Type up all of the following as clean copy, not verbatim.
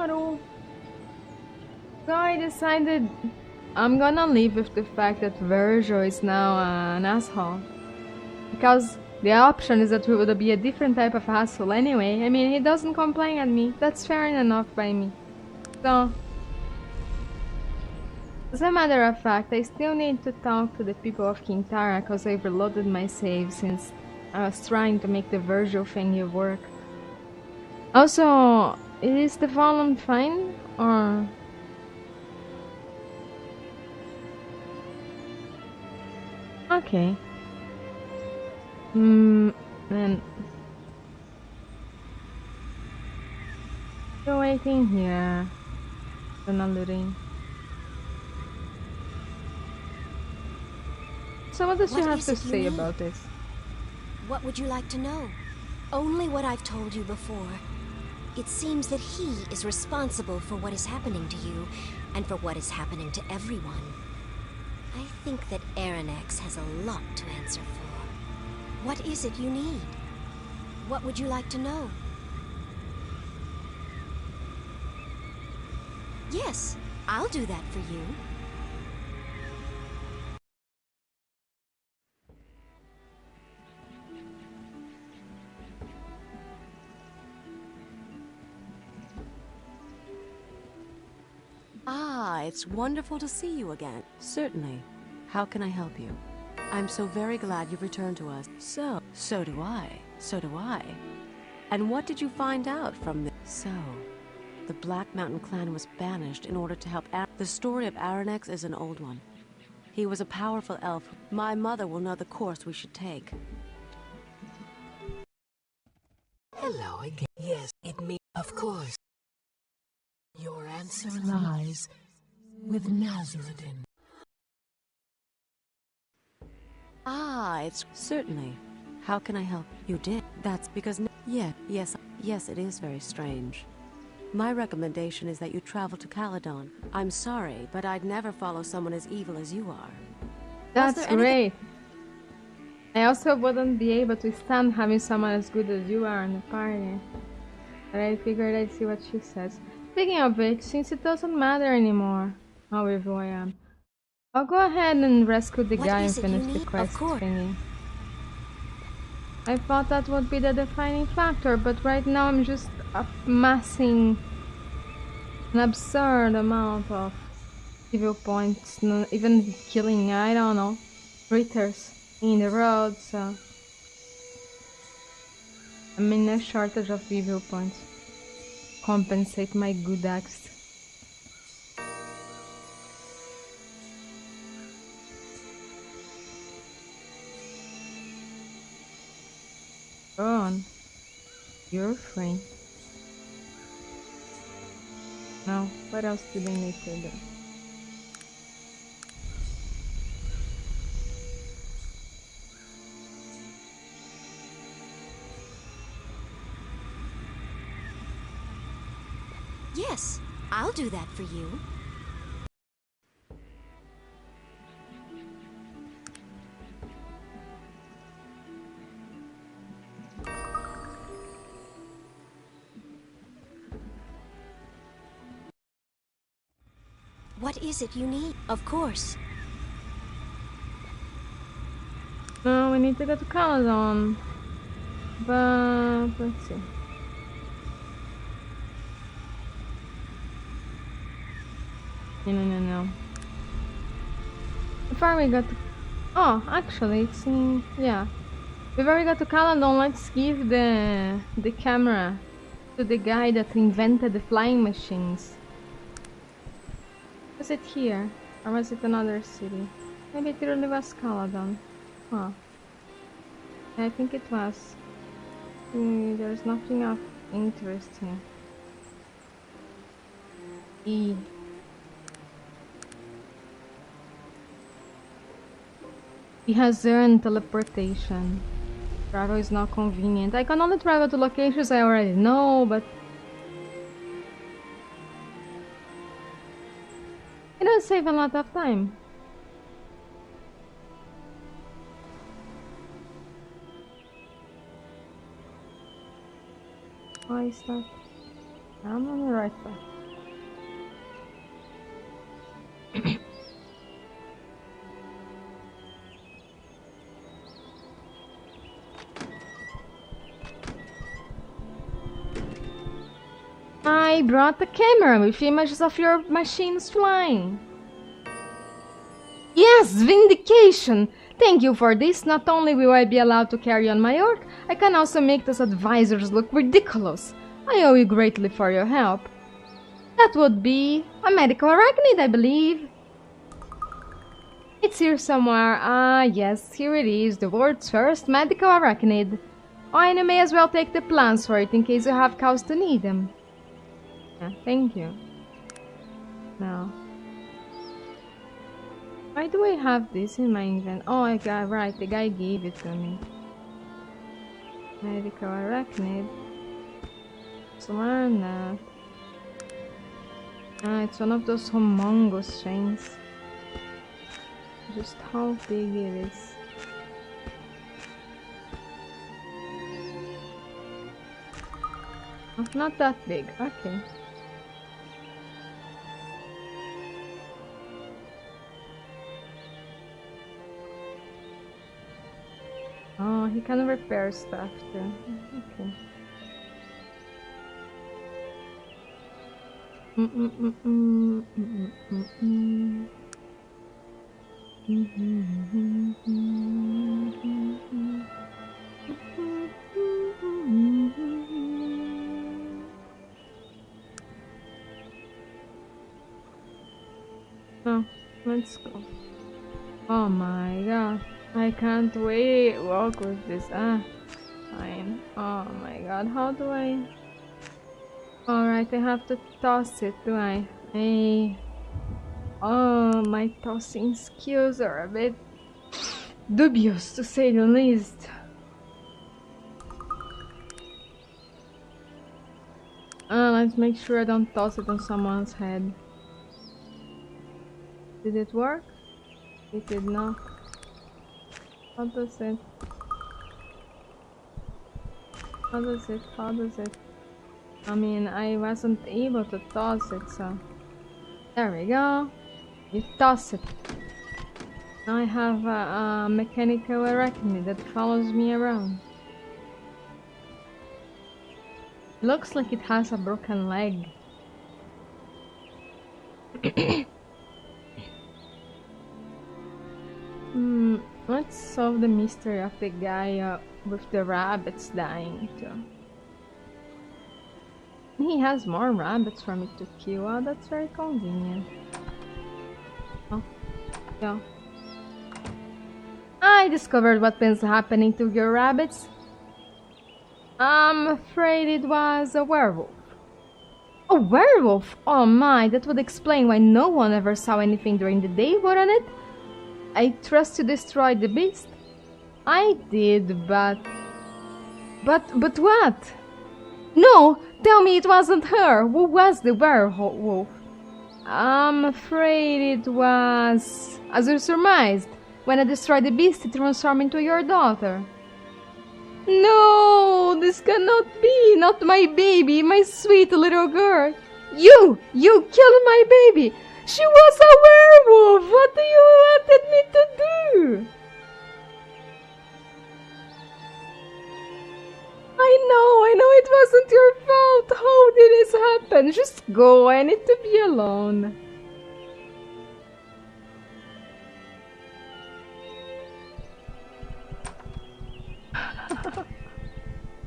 claro. So I decided I'm gonna live with the fact that Virgil is now an asshole. Because the option is that he would be a different type of asshole anyway. I mean, he doesn't complain at me. That's fair enough by me. So, as a matter of fact, I still need to talk to the people of Kintara because I've reloaded my save since I was trying to make the Virgil thingy work. Also, is the volume fine? Or... Okay. Then... Still waiting here. Still not looting. So what does she have to say about this? What would you like to know? Only what I've told you before. It seems that he is responsible for what is happening to you, and for what is happening to everyone. I think that Aranex has a lot to answer for. What is it you need? What would you like to know? Yes, I'll do that for you. Ah, it's wonderful to see you again. Certainly. How can I help you? I'm so very glad you've returned to us. So do I. So do I. And what did you find out from this? So, the Black Mountain clan was banished in order to help The story of Aranex is an old one. He was a powerful elf. My mother will know the course we should take. Hello again. Yes, it me. Of course. Your answer lies with Nasrudin. Ah, it's... Certainly. How can I help? You did. That's because... Yes, it is very strange. My recommendation is that you travel to Caledon. I'm sorry, but I'd never follow someone as evil as you are. That's great. I also wouldn't be able to stand having someone as good as you are in the party. But I figured I'd see what she says. Speaking of which, since it doesn't matter anymore how evil I am, I'll go ahead and rescue the guy and finish the quest thingy. I thought that would be the defining factor, but right now I'm just amassing an absurd amount of evil points, even killing, I don't know, critters in the road, so I'm in a shortage of evil points. Compensate my good acts. Go on. You're free. Now, what else do they need to do? Yes, I'll do that for you. What is it you need? Of course. No, we need to go to Caledon. But let's see. No. Before we got to... Oh, actually, it's in... Yeah. Before we got to Caledon, let's give the camera to the guy that invented the flying machines. Was it here? Or was it another city? Maybe it really was Caledon. Huh. I think it was. There's nothing of interest here. E. He has earned teleportation. Travel is not convenient. I can only travel to locations I already know, but... it does save a lot of time. Why is that? I'm on the right path. I brought the camera with images of your machines flying. Yes, vindication! Thank you for this. Not only will I be allowed to carry on my work, I can also make those advisors look ridiculous. I owe you greatly for your help. That would be a medical arachnid, I believe. It's here somewhere. Ah, yes, here it is, the world's first medical arachnid. Oh, and you may as well take the plans for it in case you have cause to need them. Yeah, thank you. Now. Why do I have this in my inventory? Oh, I got right, the guy gave it to me. Medical arachnid. Somewhere that. Ah, it's one of those humongous things. Just how big it is. Oh, not that big, okay. Oh, he can repair stuff too. Okay. Oh, let's go. Oh my god. I can't wait walk with this. Ah, fine. Oh my god, how do I... Alright, I have to toss it, do I? Hey. Oh, my tossing skills are a bit dubious, to say the least. Let's make sure I don't toss it on someone's head. Did it work? It did not. How does it? How does it? How does it? I mean, I wasn't able to toss it, so... There we go. You toss it. Now I have a mechanical arachnid that follows me around. Looks like it has a broken leg. Let's solve the mystery of the guy with the rabbits dying too. He has more rabbits for me to kill. Oh, that's very convenient. Oh, yeah. I discovered what been happening to your rabbits. I'm afraid it was a werewolf. A werewolf? Oh my, that would explain why no one ever saw anything during the day, wouldn't it? I trust you destroyed the beast. I did, but what? No, tell me it wasn't her. Who was the werewolf? I'm afraid it was, as you surmised. When I destroyed the beast, it transformed into your daughter. No, this cannot be. Not my baby, my sweet little girl. You killed my baby. She was a werewolf. What do you wanted me to do? I know it wasn't your fault. How did this happen? Just go. I need to be alone.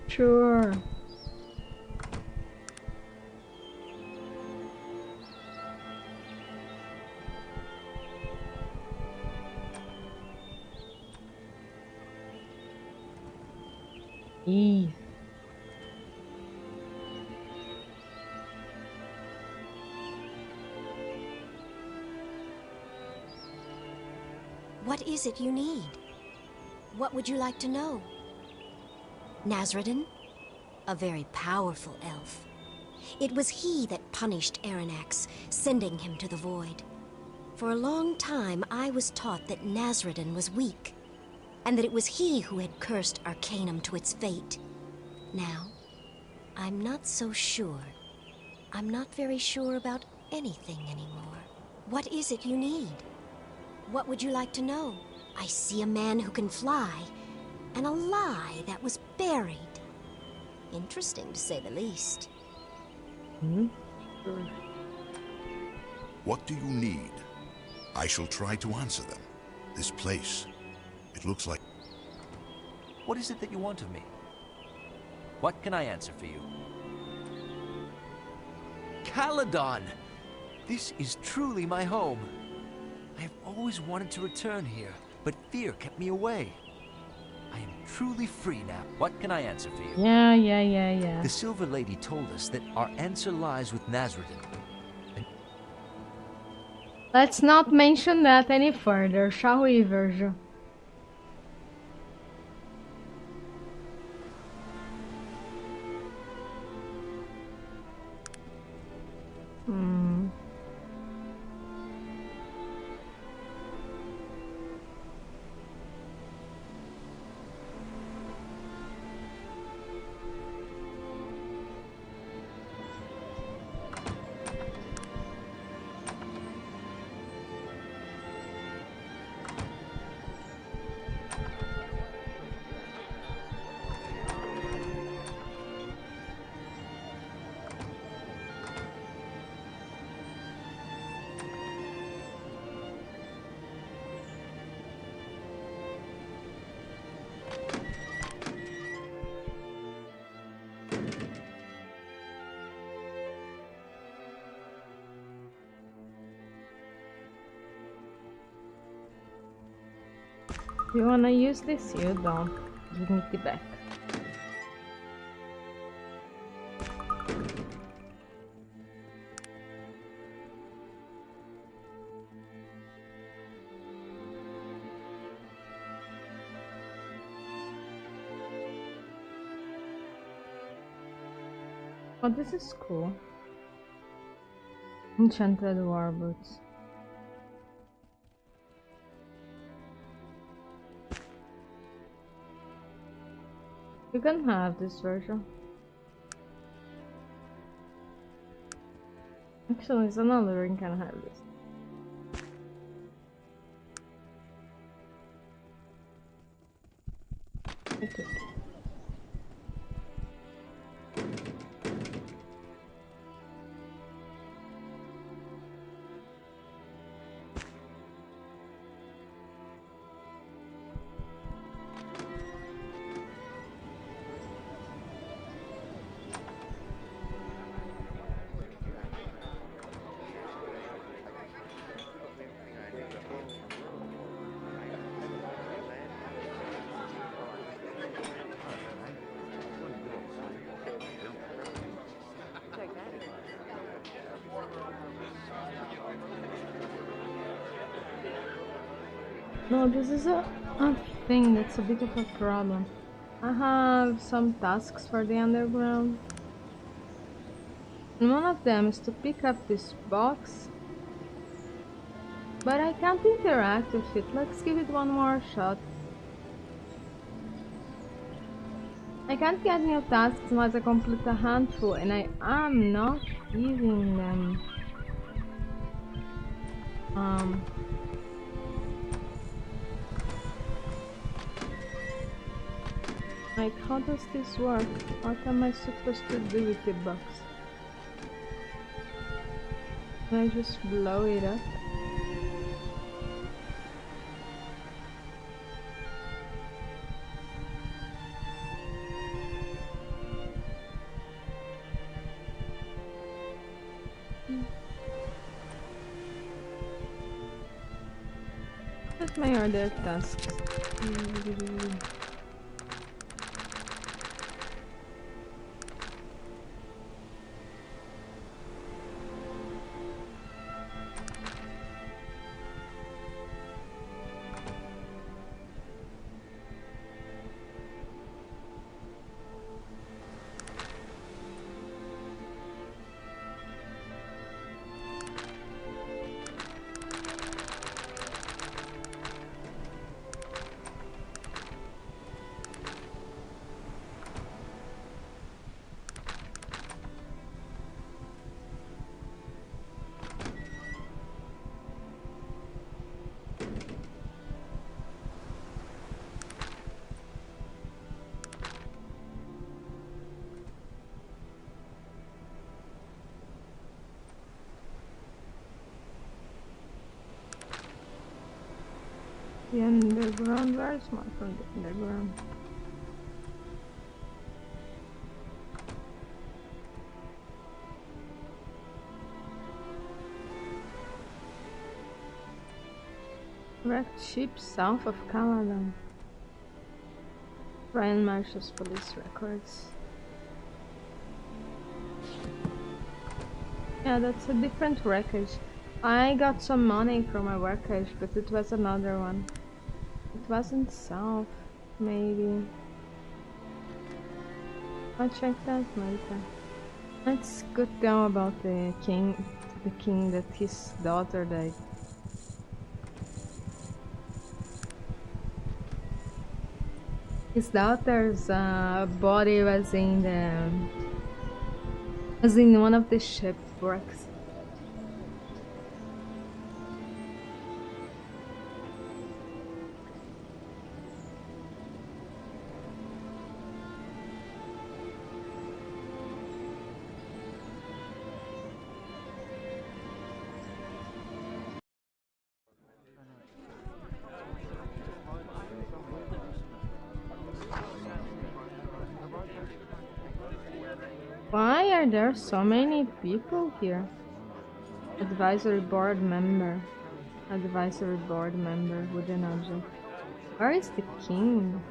Sure. E. What is it you need? What would you like to know? Nasrudin? A very powerful elf. It was he that punished Aranax, sending him to the void. For a long time, I was taught that Nasrudin was weak, and that it was he who had cursed Arcanum to its fate. Now, I'm not so sure. I'm not very sure about anything anymore. What is it you need? What would you like to know? I see a man who can fly, and a lie that was buried. Interesting, to say the least. Sure. What do you need? I shall try to answer them. This place, it looks like... What is it that you want of me? What can I answer for you? Caledon! This is truly my home. I have always wanted to return here, but fear kept me away. I am truly free now. What can I answer for you? Yeah. The Silver Lady told us that our answer lies with Nasrudin. Let's not mention that any further, shall we, Virgil? You wanna use this? You don't. Give me the back. Oh, this is cool. Enchanted war boots. You can have this version. Actually, it's another ring can have this. Okay. No, this is a thing that's a bit of a problem. I have some tasks for the underground. And one of them is to pick up this box. But I can't interact with it. Let's give it one more shot. I can't get new tasks unless I complete a handful, and I am not giving them. Like, how does this work? What am I supposed to do with the box? Can I just blow it up? What's my other tasks? The underground, where is my from the underground? Wrecked ship south of Caladan. Ryan Marshall's police records. Yeah, that's a different wreckage. I got some money from a wreckage, but it was another one. It wasn't south, maybe. I'll check that later. Let's go down about the king that his daughter died. His daughter's body was in one of the shipwrecks. Why are there so many people here? Advisory board member. Advisory board member, wooden object. Where is the king?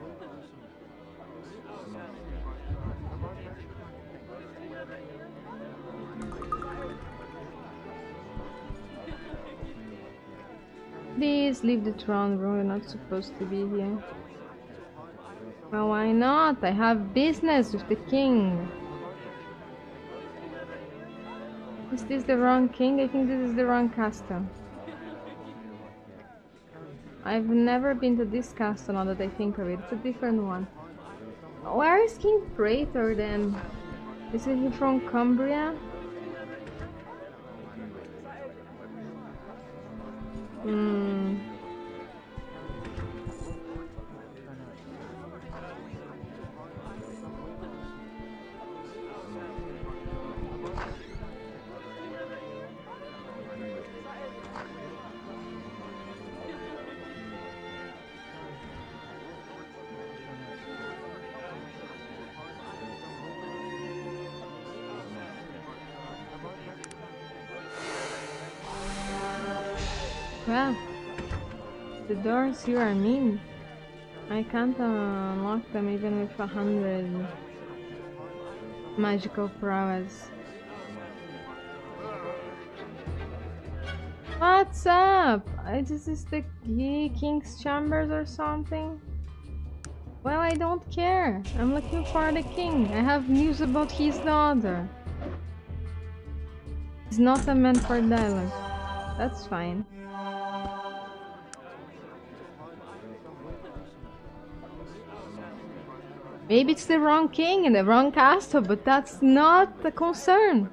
Please leave the throne room, you're not supposed to be here. Well, why not? I have business with the king. Is this the wrong king? I think this is the wrong castle. I've never been to this castle now that I think of it. It's a different one. Where is King Praetor then? Isn't he from Cumbria? Well, the doors here are mean. I can't unlock them even with 100 magical prowess. What's up? This is the king's chambers or something? Well, I don't care. I'm looking for the king. I have news about his daughter. He's not a man for dialogue. That's fine. Maybe it's the wrong king and the wrong castle, but that's not the concern.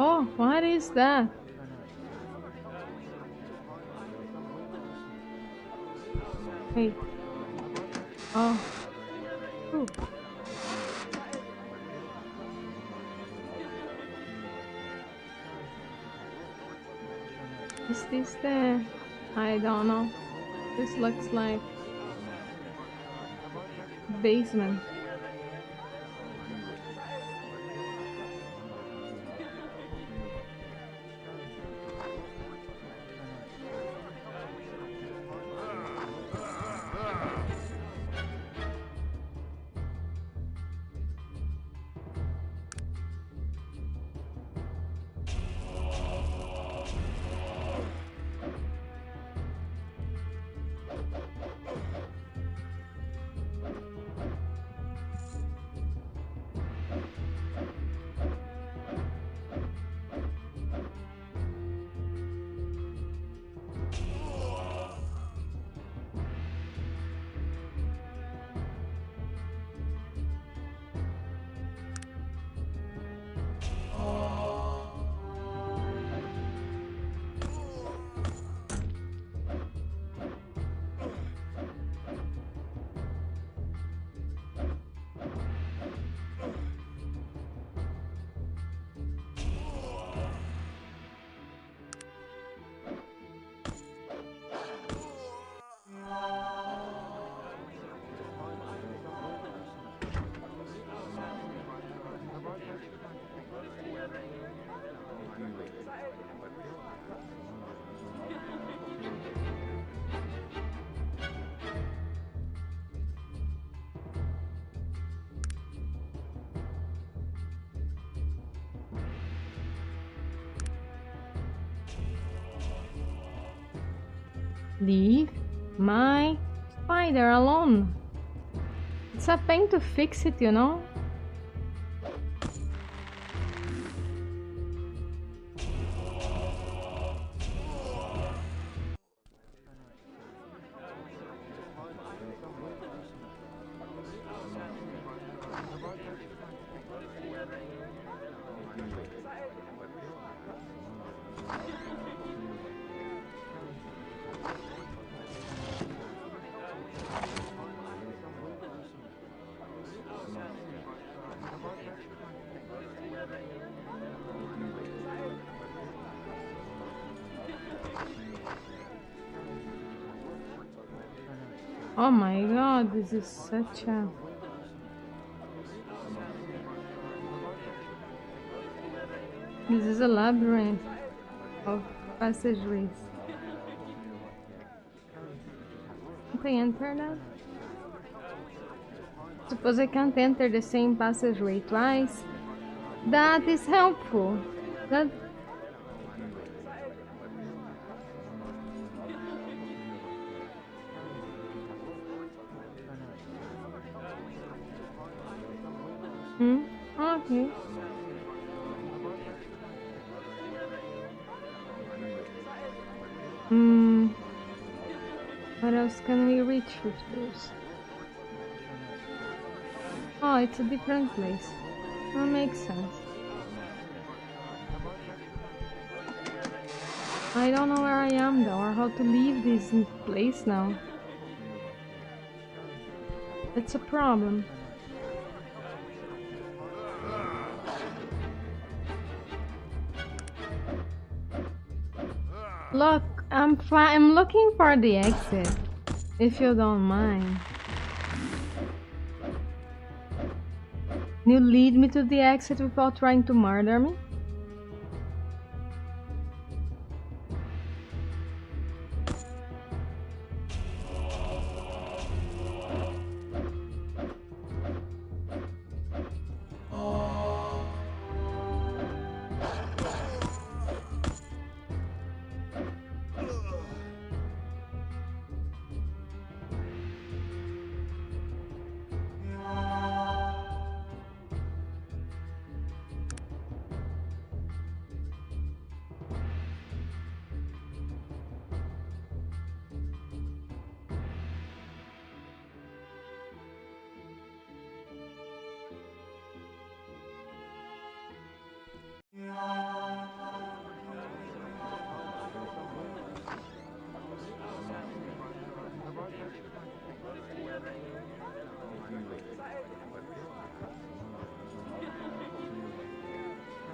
Oh, what is that? Wait. Oh. Ooh. Is this the... I don't know. This looks like... basement. Leave my spider alone. It's a pain to fix it, you know? Oh my god, this is such a... This is a labyrinth of passageways. Can't I enter that? Suppose I can't enter the same passageway twice? That is helpful. That... Okay. What else can we reach with this? Oh, it's a different place. That makes sense. I don't know where I am though, or how to leave this place now. That's a problem. Look, I'm looking for the exit, if you don't mind. Can you lead me to the exit without trying to murder me?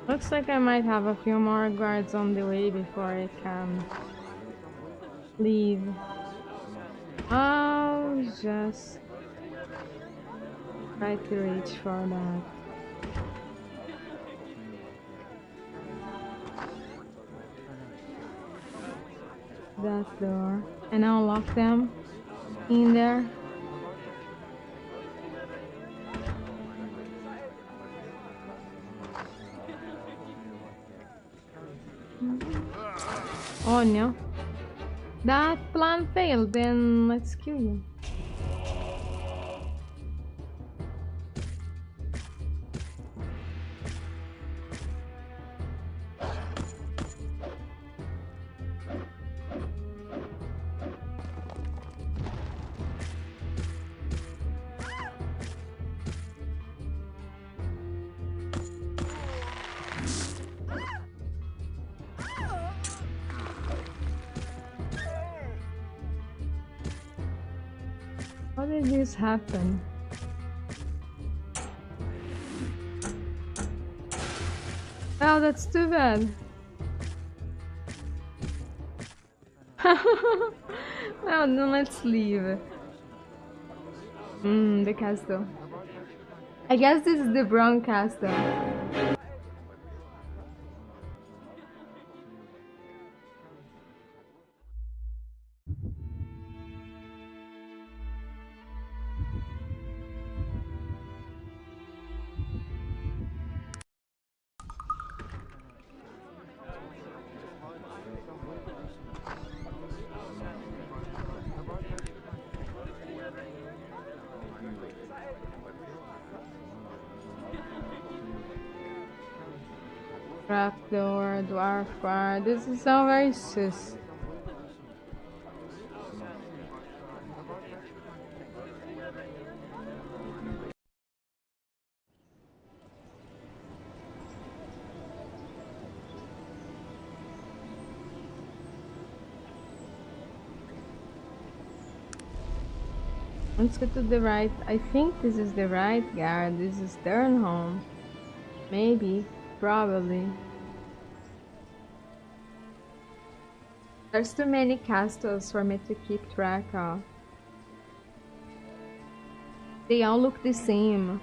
Looks like I might have a few more guards on the way before I can leave. I'll just try to reach for that. That door. And I'll lock them in there. Oh no. That plan failed, then let's kill you. How did this happen? Oh, that's too bad. Well, then let's leave. The castle. I guess this is the brown castle. Trapdoor, dwarf bar. This is all very sus. Let's go to the right. I think this is the right guard. This is their home. Maybe. Probably. There's too many castles for me to keep track of. They all look the same.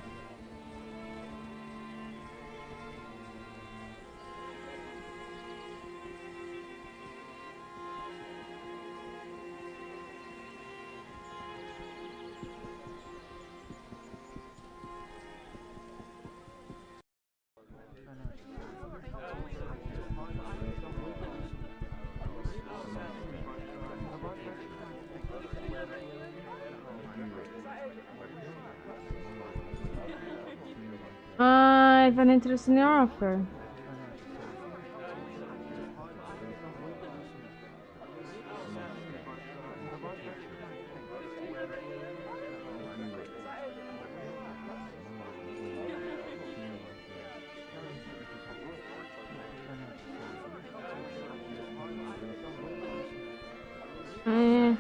I have an interesting offer.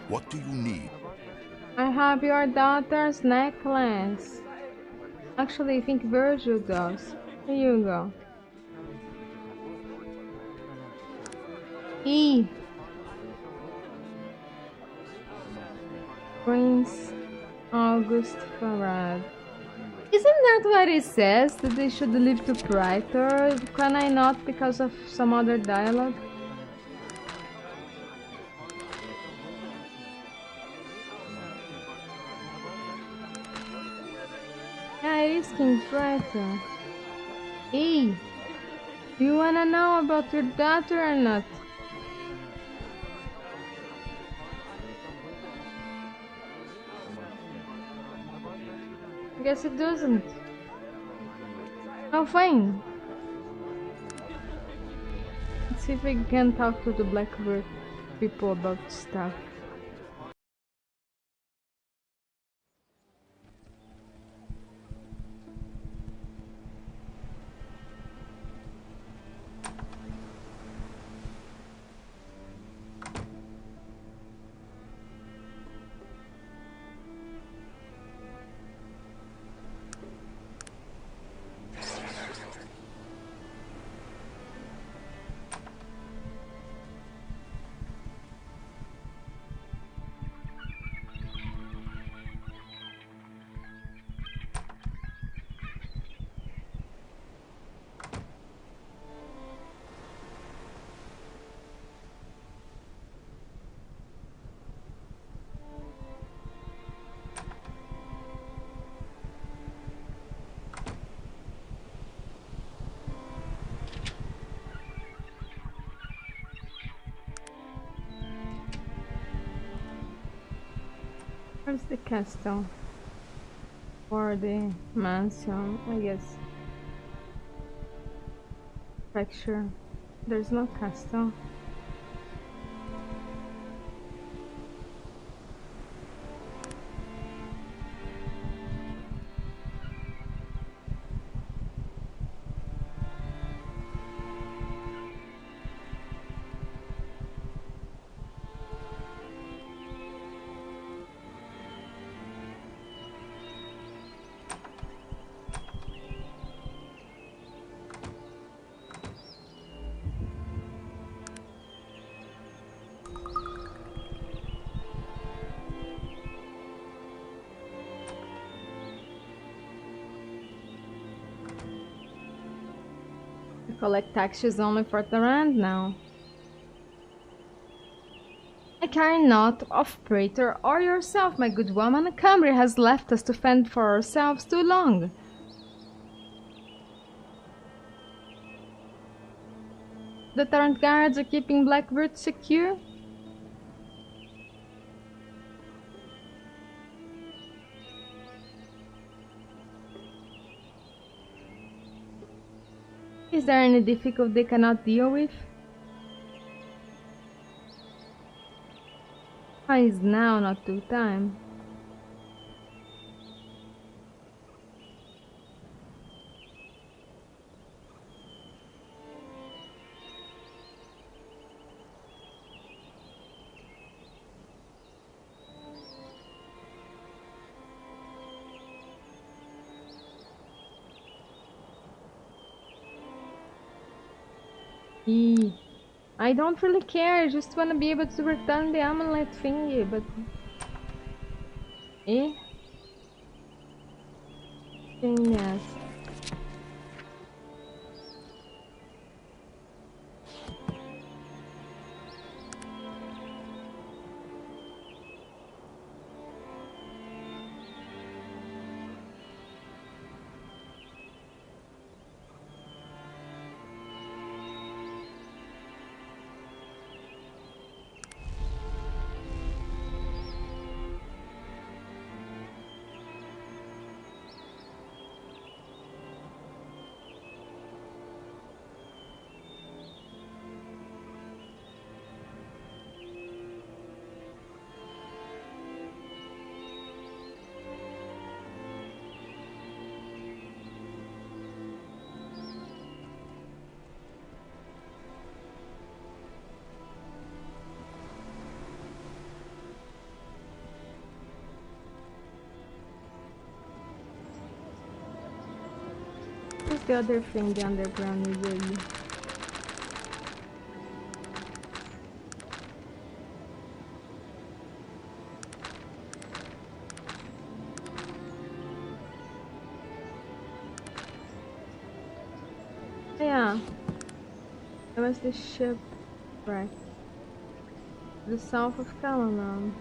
What do you need? I have your daughter's necklace. Actually, I think Virgil does. Here you go. E. Prince August Farad. Isn't that what it says? That they should leave to Praetor? Can I not because of some other dialogue? Yeah, it is King Praetor. Hey, do you wanna know about your daughter or not? I guess it doesn't. Oh, fine. Let's see if we can talk to the Blackbird people about stuff. Where's the castle? Or the mansion, I guess. Picture. There's no castle. Collect taxes only for the rent now. I care not of Praetor or yourself, my good woman. Cambria has left us to fend for ourselves too long. The Torrent guards are keeping Blackbird secure. Is there any difficulty they cannot deal with? Why is now, not 2 times? I don't really care, I just wanna be able to return the amulet thingy, but... Yes. What's the other thing the underground is doing? Yeah, there was this shipwreck, the south of Arcanum.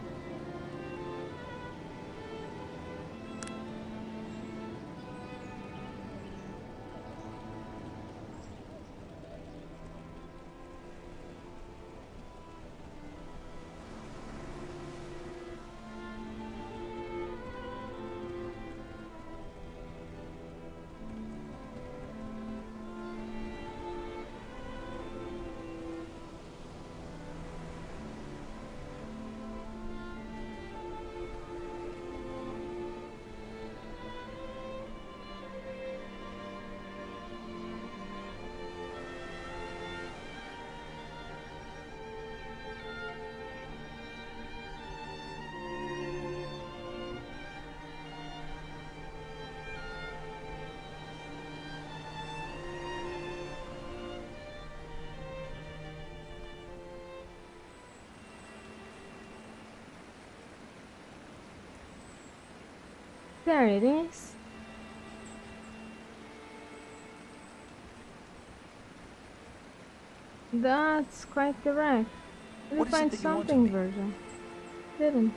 There it is. That's quite correct. Did you find something, Virgil? Didn't.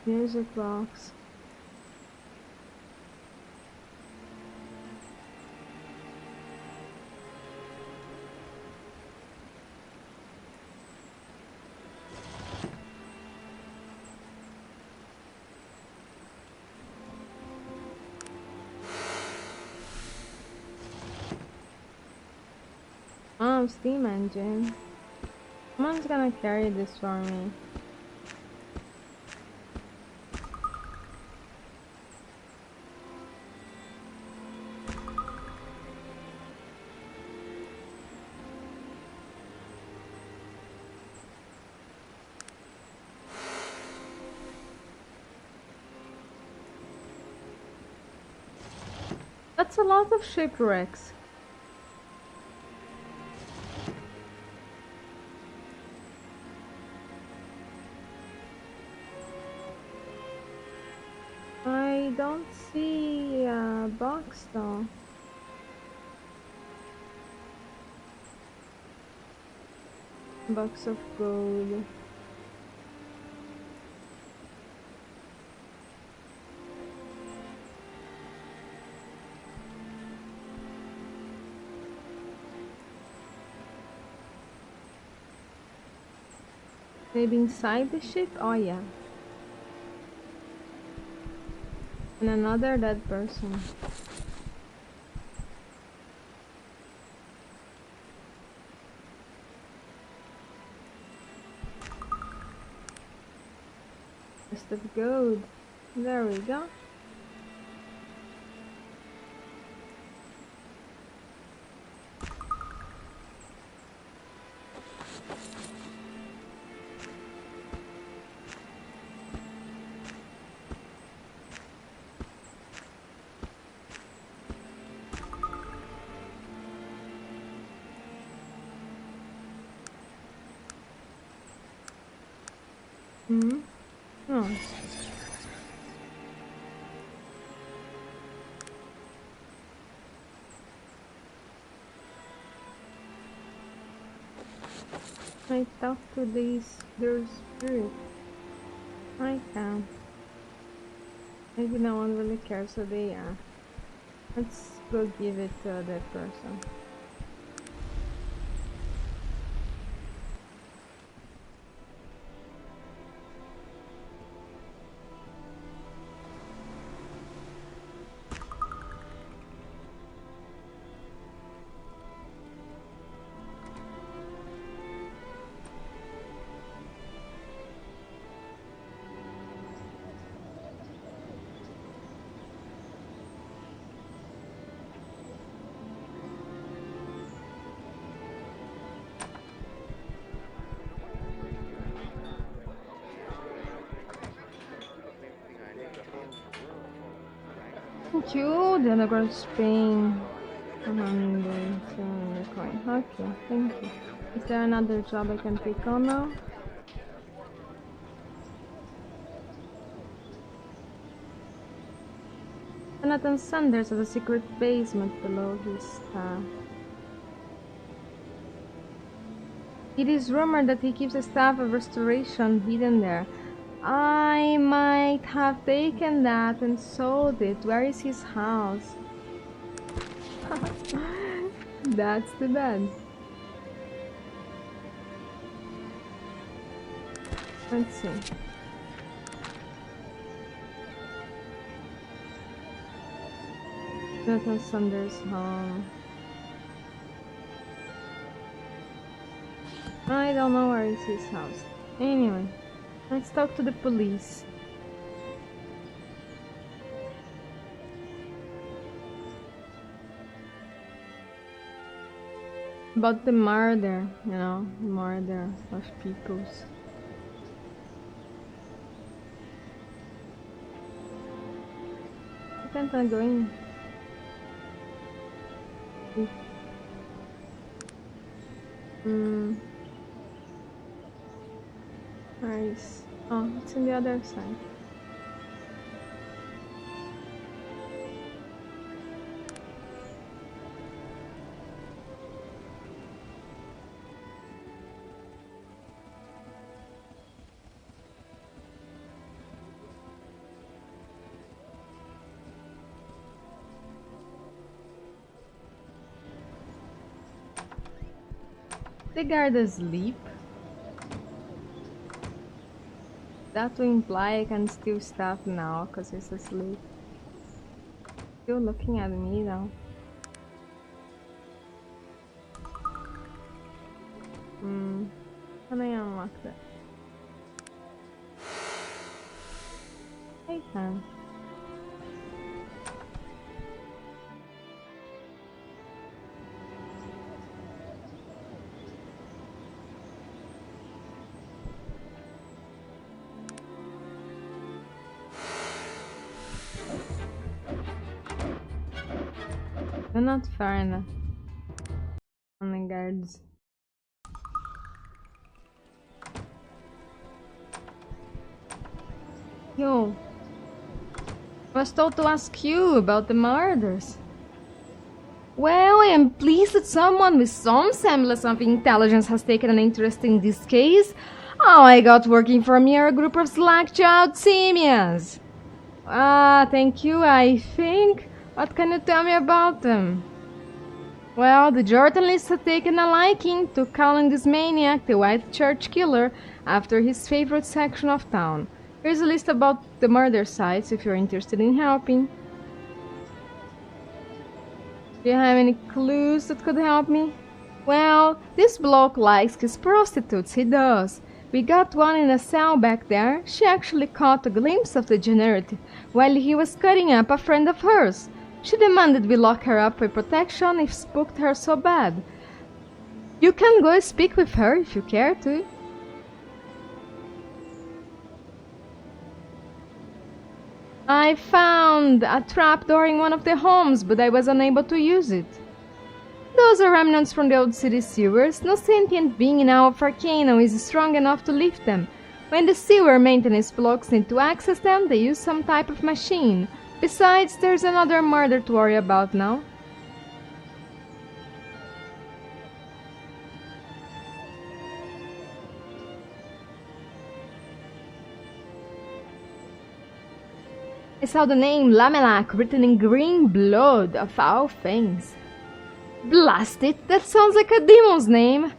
Music box. Oh, steam engine. Someone's gonna carry this for me. That's a lot of shipwrecks. I don't see a box though. Box of gold. Maybe inside the ship? Oh yeah. And another dead person. Rest of gold. There we go. Hmm. Oh. I talk to their spirit. I can. Maybe no one really cares who they are. Let's go give it to that person. Thank you, then I got Spain. Coin. Okay, thank you. Is there another job I can pick on now? Jonathan Sanders has a secret basement below his staff. It is rumored that he keeps a staff of restoration hidden there. I might have taken that and sold it. Where is his house? That's too bad. Let's see. Jonathan Sanders' home. I don't know where is his house. Anyway, let's talk to the police. About the murder, you know, murder of peoples. I can't go in. Nice. Oh, it's on the other side. The guard asleep? That will imply I can steal stuff now because he's asleep. Still looking at me though. Can I unlock that? I can. They're not fair enough on the guards. Yo, I was told to ask you about the murders. Well, I am pleased that someone with some semblance of intelligence has taken an interest in this case. Oh, I got working for me are a group of slack-jawed simians. Thank you, I think. What can you tell me about them? Well, the journalists had taken a liking to calling this maniac the White Church Killer after his favorite section of town. Here's a list about the murder sites if you're interested in helping. Do you have any clues that could help me? Well, this bloke likes his prostitutes, he does. We got one in a cell back there. She actually caught a glimpse of the degenerate while he was cutting up a friend of hers. She demanded we lock her up for protection if spooked her so bad. You can go speak with her if you care to. I found a trapdoor in one of the homes, but I was unable to use it. Those are remnants from the old city sewers. No sentient being in all of Arcanum is strong enough to lift them. When the sewer maintenance blocks need to access them, they use some type of machine. Besides, there's another murder to worry about now. I saw the name Lamelak written in green blood, of all things. Blast it, that sounds like a demon's name.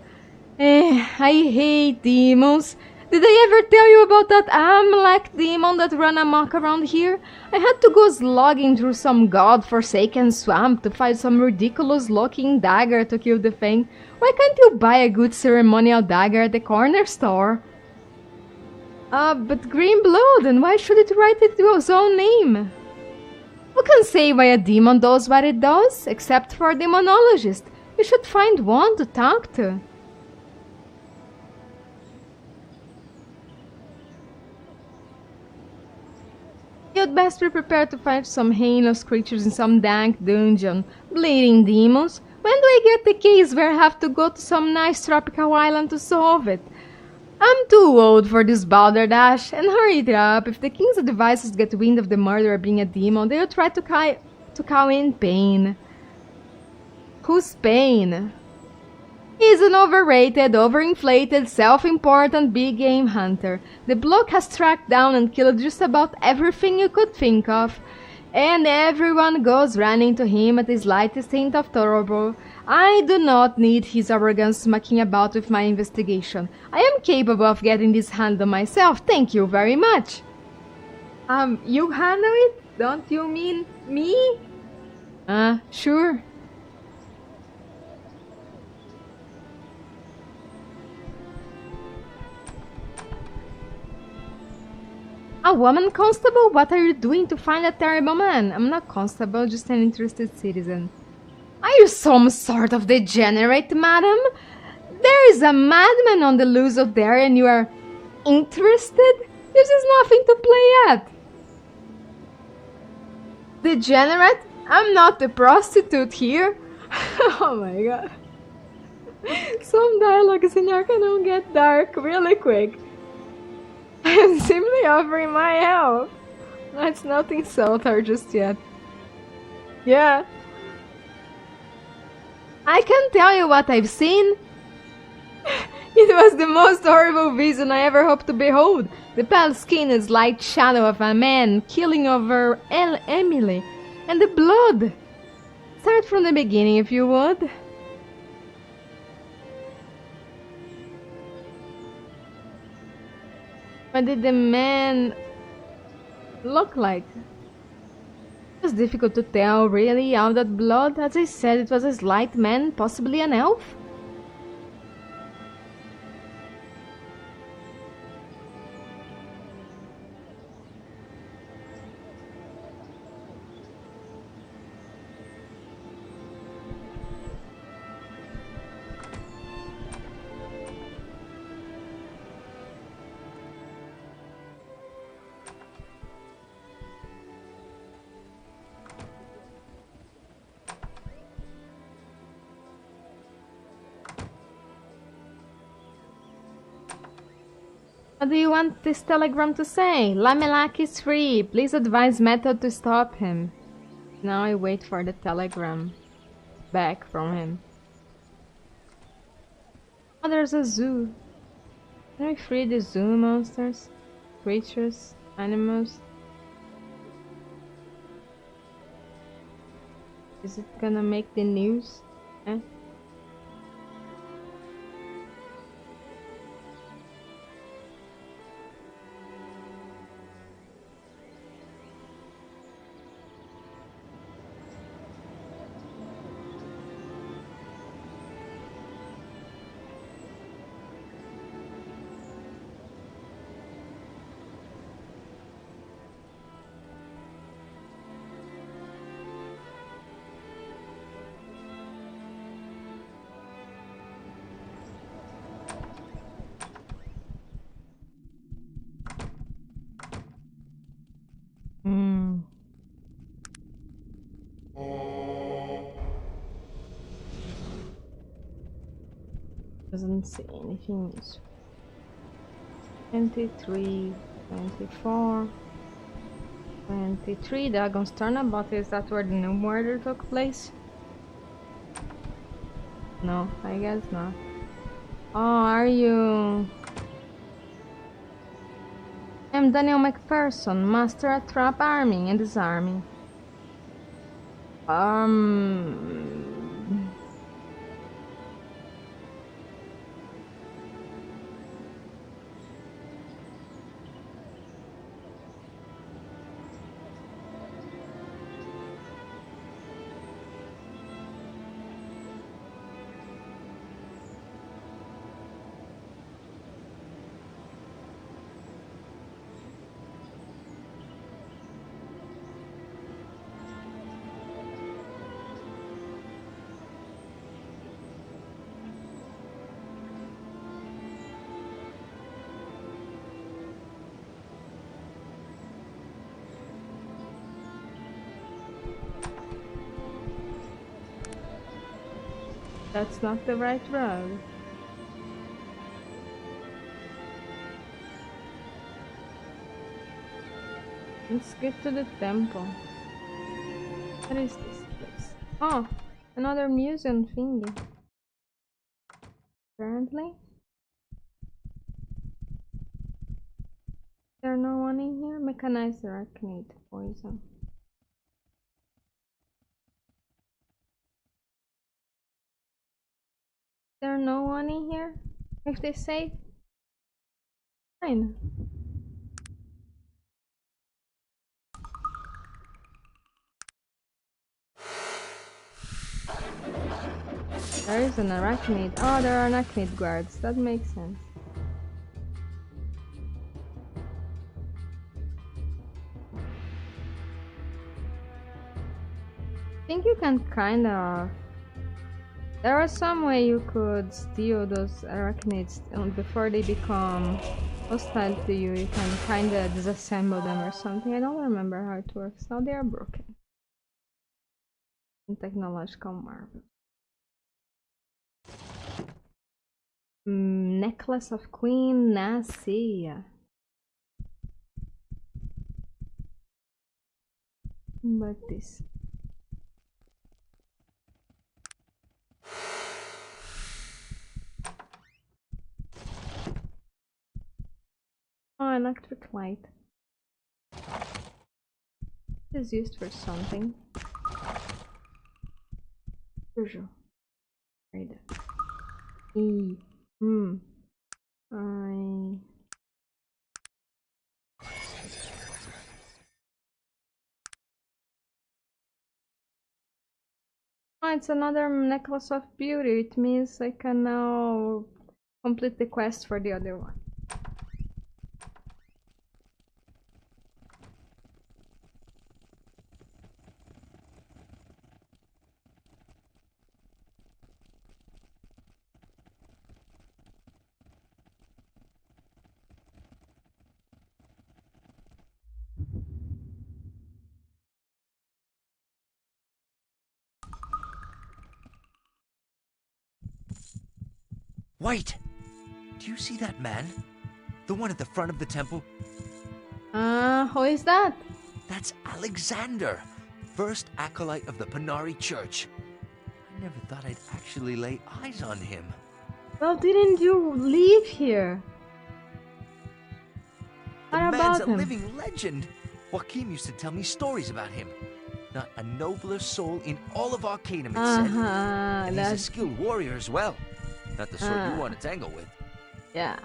I hate demons. Did I ever tell you about that Amalek demon that ran amok around here? I had to go slogging through some god-forsaken swamp to find some ridiculous-looking dagger to kill the thing. Why can't you buy a good ceremonial dagger at the corner store? But green blood, and why should it write it to its own name? Who can say why a demon does what it does, except for a demonologist? You should find one to talk to. You'd best be prepared to fight some heinous creatures in some dank dungeon. Bleeding demons. When do I get the case where I have to go to some nice tropical island to solve it? I'm too old for this balderdash, and hurry it up. If the king's advisors get wind of the murderer being a demon, they'll try to call in Pain. Who's Pain? He's an overrated, overinflated, self-important big game hunter. The bloke has tracked down and killed just about everything you could think of, and everyone goes running to him at the slightest hint of trouble. I do not need his arrogance mucking about with my investigation. I am capable of getting this handled myself, thank you very much. You handle it? Don't you mean me? Sure. A woman constable? What are you doing to find a terrible man? I'm not constable, just an interested citizen. Are you some sort of degenerate, madam? There is a madman on the loose out there and you are interested? This is nothing to play at. Degenerate? I'm not a prostitute here. Oh my god. Some dialogues in Arcanum get dark really quick. I'm simply offering my help. Let's not insult her just yet. Yeah. I can tell you what I've seen. It was the most horrible vision I ever hoped to behold. The pale skin and slight shadow of a man killing over Emily. And the blood. Start from the beginning if you would. What did the man look like? It was difficult to tell, really, out of that blood. As I said, it was a slight man, possibly an elf. What do you want this telegram to say? Lamelak is free. Please advise method to stop him. Now I wait for the telegram back from him. Oh, there's a zoo. Can we free the zoo monsters? Creatures? Animals? Is it gonna make the news? Eh? Hmm. Doesn't say anything useful. 23, 24, 23. Dragon's Turnabout. Is that where the new murder took place? No, I guess not. Oh, are you? I'm Daniel McPherson, master at trap arming and disarming. That's not the right road. Let's get to the temple. What is this place? Oh, another museum thingy. Apparently. There no one in here? Mechanized arachnid poison. There no one in here? If they say fine. There is an arachnid. Oh, there are arachnid guards. That makes sense. I think you can kind of... There was some way you could steal those arachnids before they become hostile to you. You can kind of disassemble them or something. I don't remember how it works. Now they are broken. Technological marvel. Necklace of Queen Nasia. But this. Oh, electric light. It is used for something. Usual. Right there. Oh, it's another necklace of beauty. It means I can now complete the quest for the other one. Wait! Do you see that man? The one at the front of the temple? Who is that? That's Alexander, first acolyte of the Panari Church. I never thought I'd actually lay eyes on him. Well, didn't you leave here? The What man's about a him? living legend. Joachim used to tell me stories about him. Not a nobler soul in all of Arcanum, it said. And he's a skilled warrior as well. Not the sort you want to tangle with. Yeah.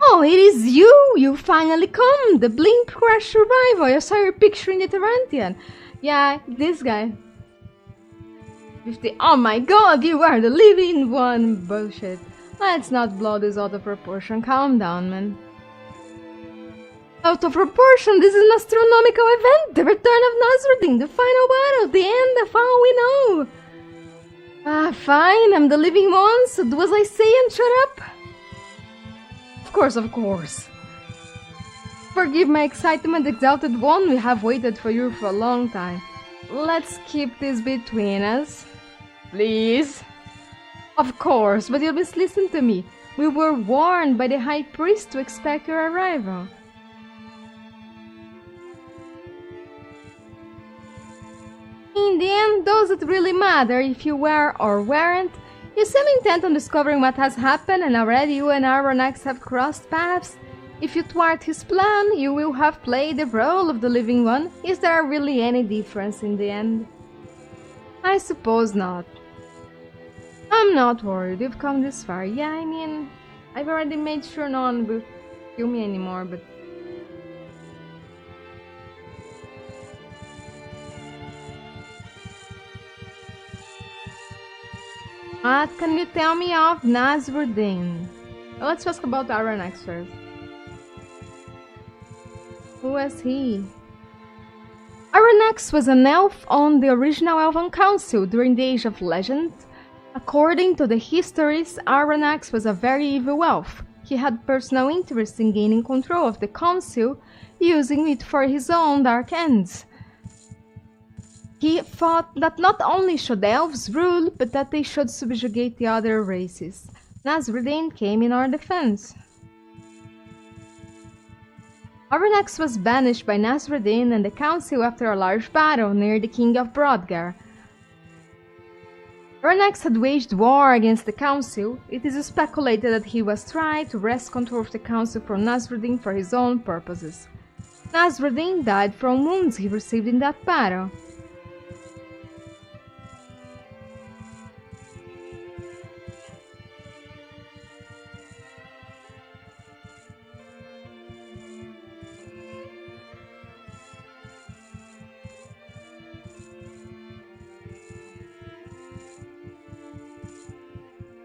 Oh, it is you! You finally come! The Blimp Crash survivor! I saw your picture in the Tarantian. Yeah, this guy. 50. Oh my god, you are the living one! Bullshit. Let's not blow this out of proportion. Calm down, man. Out of proportion, this is an astronomical event! The return of Nasrudin, the final battle, the end of all we know! Ah, fine, I'm the living one, so do as I say and shut up! Of course, of course. Forgive my excitement, exalted one, we have waited for you for a long time. Let's keep this between us. Please? Of course, but you must listen to me. We were warned by the High Priest to expect your arrival. In the end, does it really matter if you were or weren't? You seem intent on discovering what has happened, and already you and Arronax have crossed paths. If you thwart his plan, you will have played the role of the living one. Is there really any difference in the end? I suppose not. I'm not worried, you've come this far. Yeah, I mean, I've already made sure no one will kill me anymore, but... What can you tell me of Nasrudin? Well, let's talk about Aranax first. Who was he? Aranax was an elf on the original Elven Council during the Age of Legend. According to the histories, Aranax was a very evil elf. He had personal interest in gaining control of the Council, using it for his own dark ends. He thought that not only should elves rule, but that they should subjugate the other races. Nasrudin came in our defense. Aranax was banished by Nasrudin and the Council after a large battle near the King of Brodgar. Aranax had waged war against the Council. It is speculated that he was trying to wrest control of the Council from Nasrudin for his own purposes. Nasrudin died from wounds he received in that battle.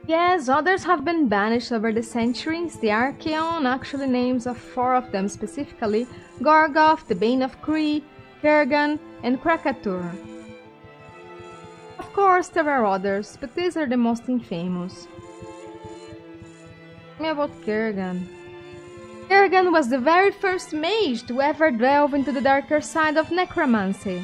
Yes, others have been banished over the centuries. The Arcanum actually names of 4 of them specifically: Gorgoth, the Bane of Kree, Kurgan, and Krakatur. Of course, there are others, but these are the most infamous. Tell me about Kurgan. Kurgan was the very first mage to ever delve into the darker side of necromancy.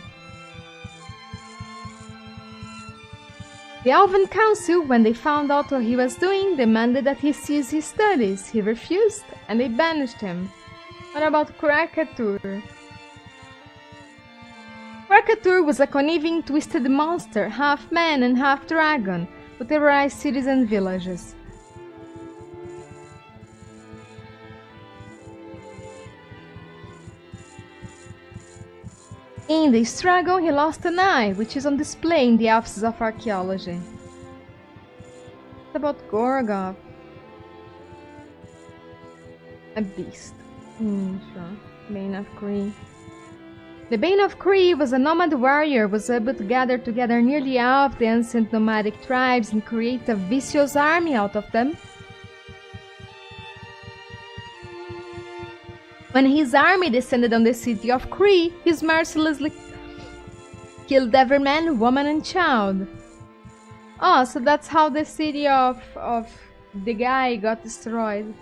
The Elven Council, when they found out what he was doing, demanded that he cease his studies. He refused, and they banished him. What about Krakatur? Krakatur was a conniving, twisted monster, half man and half dragon, who terrorized cities and villages. In the struggle, he lost an eye, which is on display in the Office of Archaeology. What about Gorgoth? A beast. Sure. Bane of Kree. The Bane of Kree was a nomad warrior who was able to gather together nearly all of the ancient nomadic tribes and create a vicious army out of them. When his army descended on the city of Kree, he mercilessly killed every man, woman, and child. Oh, so that's how the city of the guy got destroyed.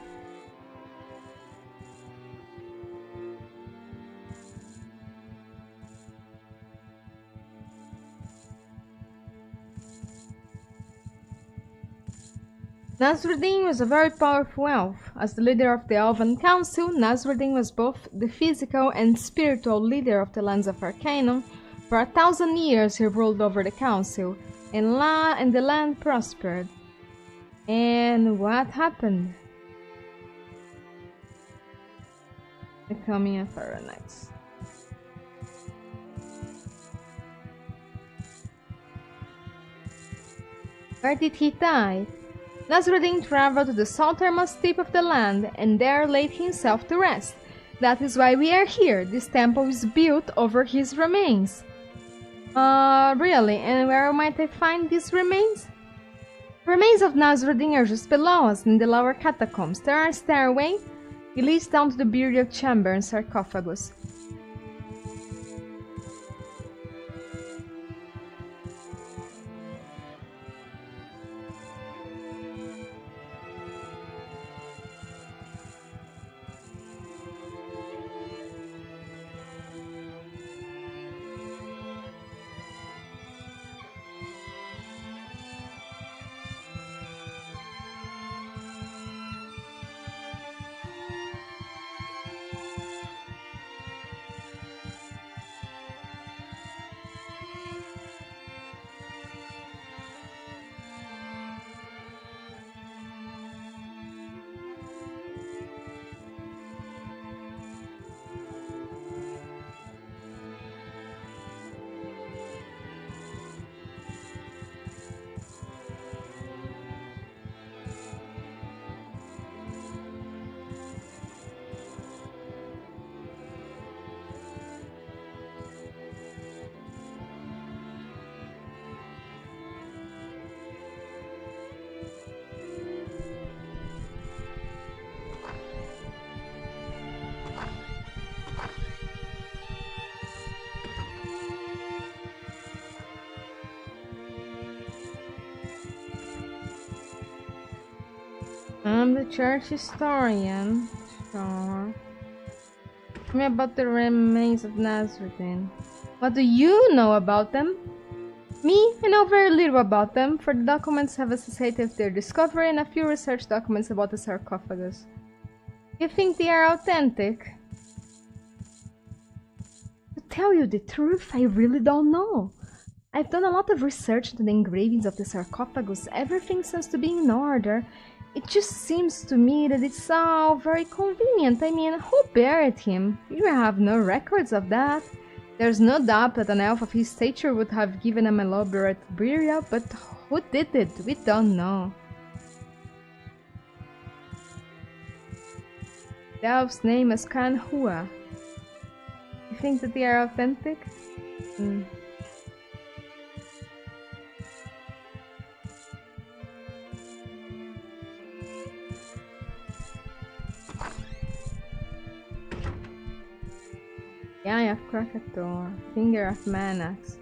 Nasrudin was a very powerful elf. As the leader of the Elven Council, Nasrudin was both the physical and spiritual leader of the lands of Arcanum. For 1,000 years he ruled over the Council, and the land prospered. And what happened? Becoming a Pharaonites. Where did he die? Nasrudin traveled to the southernmost tip of the land and there laid himself to rest. That is why we are here. This temple is built over his remains. Really? And where might I find these remains? The remains of Nasrudin are just below us in the lower catacombs. There are a stairway. It leads down to the burial chamber and sarcophagus. I'm the church historian. Sure. Tell me about the remains of Nasrudin. What do you know about them? Me, I know very little about them, for the documents have associated with their discovery and a few research documents about the sarcophagus. You think they are authentic? To tell you the truth, I really don't know. I've done a lot of research into the engravings of the sarcophagus. Everything seems to be in order. It just seems to me that it's all very convenient. I mean, who buried him? You have no records of that. There's no doubt that an elf of his stature would have given him an elaborate burial, but who did it? We don't know. The elf's name is Kanhua. You think that they are authentic? The Eye of Krakatoa, Finger of Manax.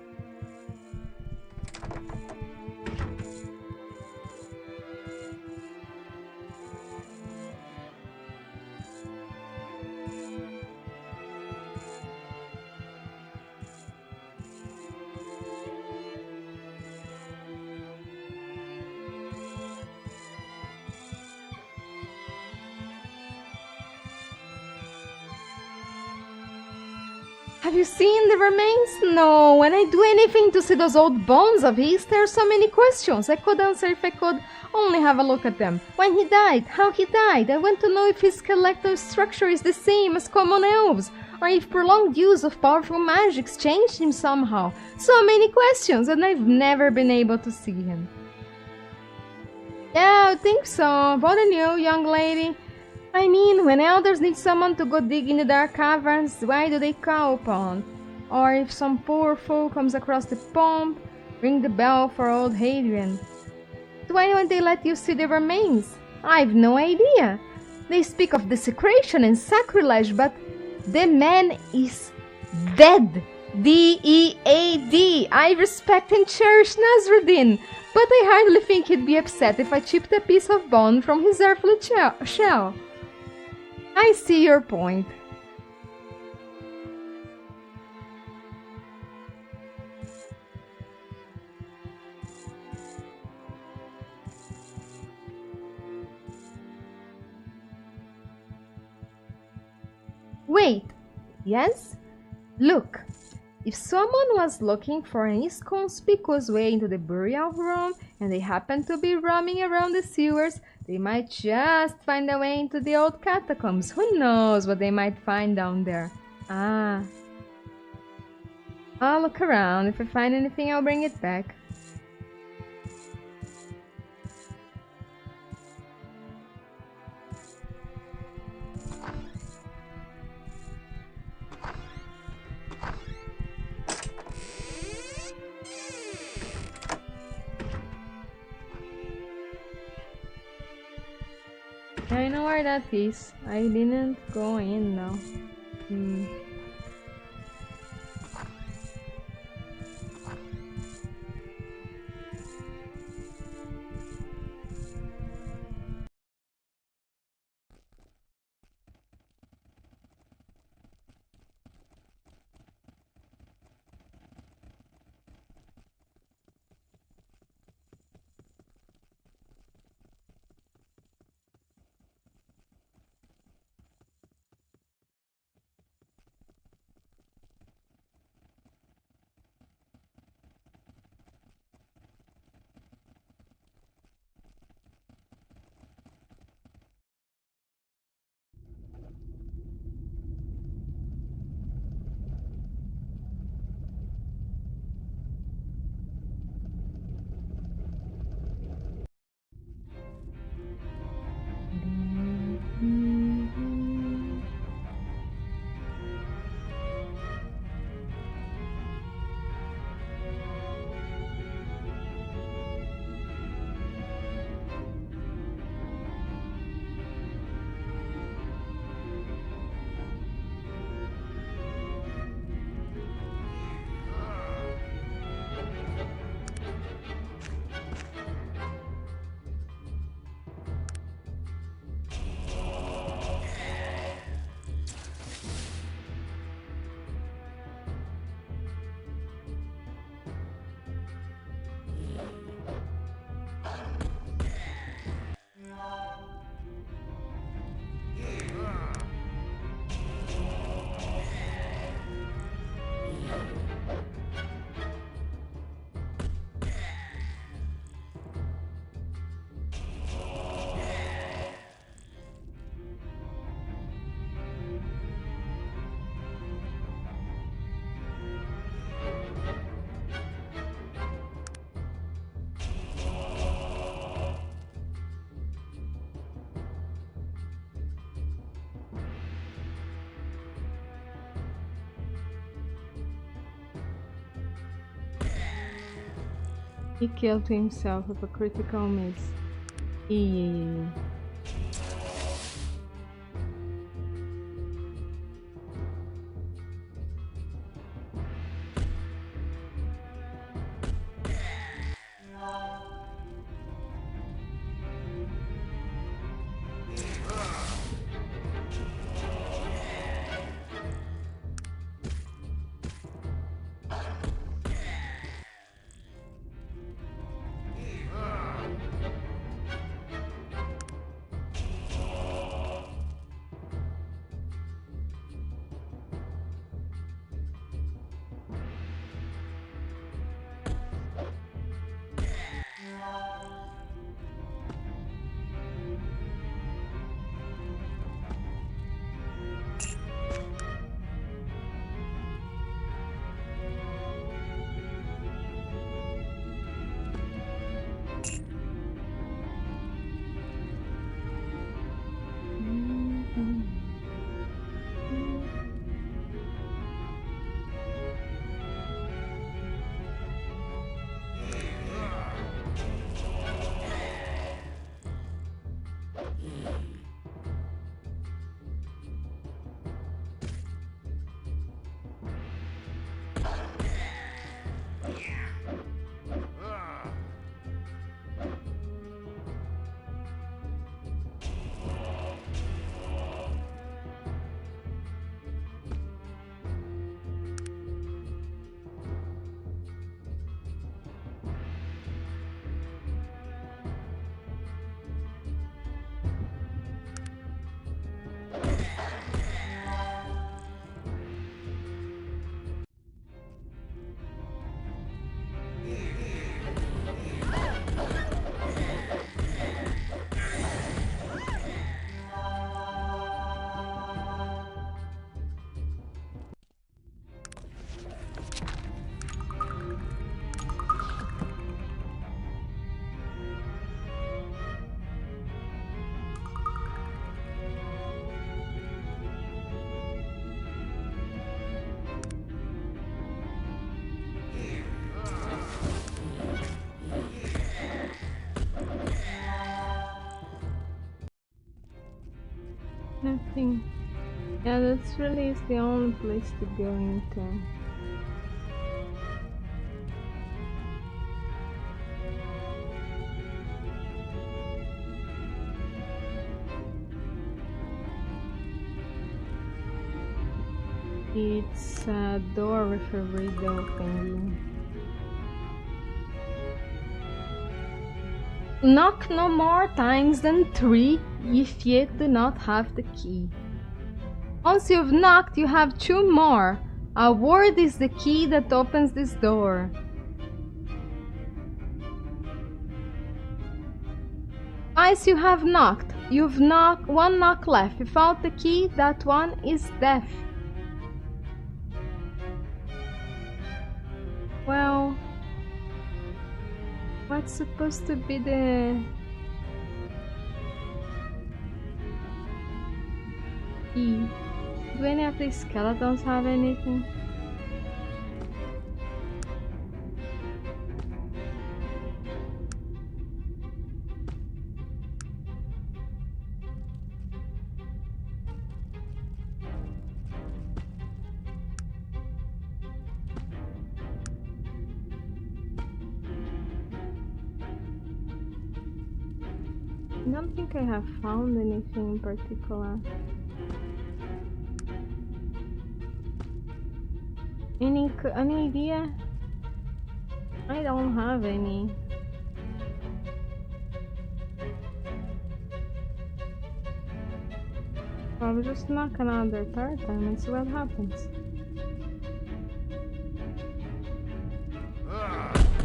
Have you seen the remains? No, when I do anything to see those old bones of his, there are so many questions. I could answer if I could only have a look at them. When he died, how he died. I want to know if his skeletal structure is the same as common elves, or if prolonged use of powerful magics changed him somehow. So many questions, and I've never been able to see him. Yeah, I think so. What on you, young lady? I mean, when elders need someone to go dig in the dark caverns, why do they call upon? Or if some poor fool comes across the pond, ring the bell for old Hadrian. But why don't they let you see the remains? I've no idea. They speak of desecration and sacrilege, but the man is dead. D-E-A-D. I respect and cherish Nasrudin, but I hardly think he'd be upset if I chipped a piece of bone from his earthly shell. I see your point. Wait, yes? Look, if someone was looking for an inconspicuous way into the burial room and they happened to be roaming around the sewers, They might just find a way into the old catacombs. Who knows what they might find down there? Ah. I'll look around. If I find anything, I'll bring it back. I know where that is. I didn't go in though. He killed himself with a critical miss. Eee. think. Yeah, that's really is the only place to go into. It's a door with a window thingy. Knock no more times than 3 if you do not have the key. Once you've knocked, you have 2 more. A word is the key that opens this door. Twice you have knocked. You've knocked 1 knock left. Without the key, that one is death. Well, what's supposed to be the key? Do any of the skeletons have anything? I don't think I have found anything in particular. Any idea? I don't have any. I'll just knock another 3rd time and see what happens.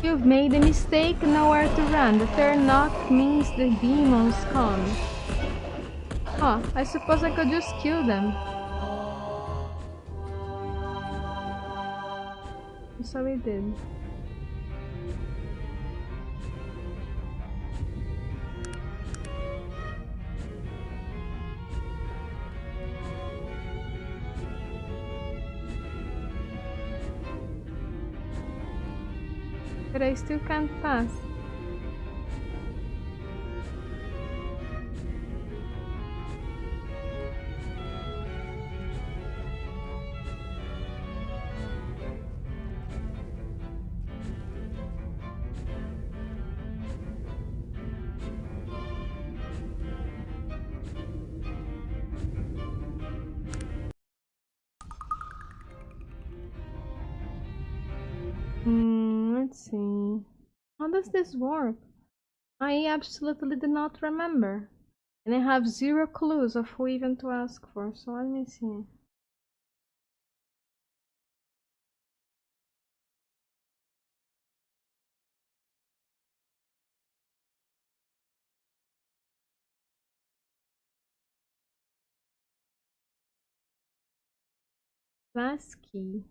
You've made a mistake, nowhere to run. The 3rd knock means the demons come. Oh, I suppose I could just kill them. So we did. But I still can't pass. Let's see. How does this work? I absolutely do not remember. And I have 0 clues of who even to ask for, so let me see. Last key.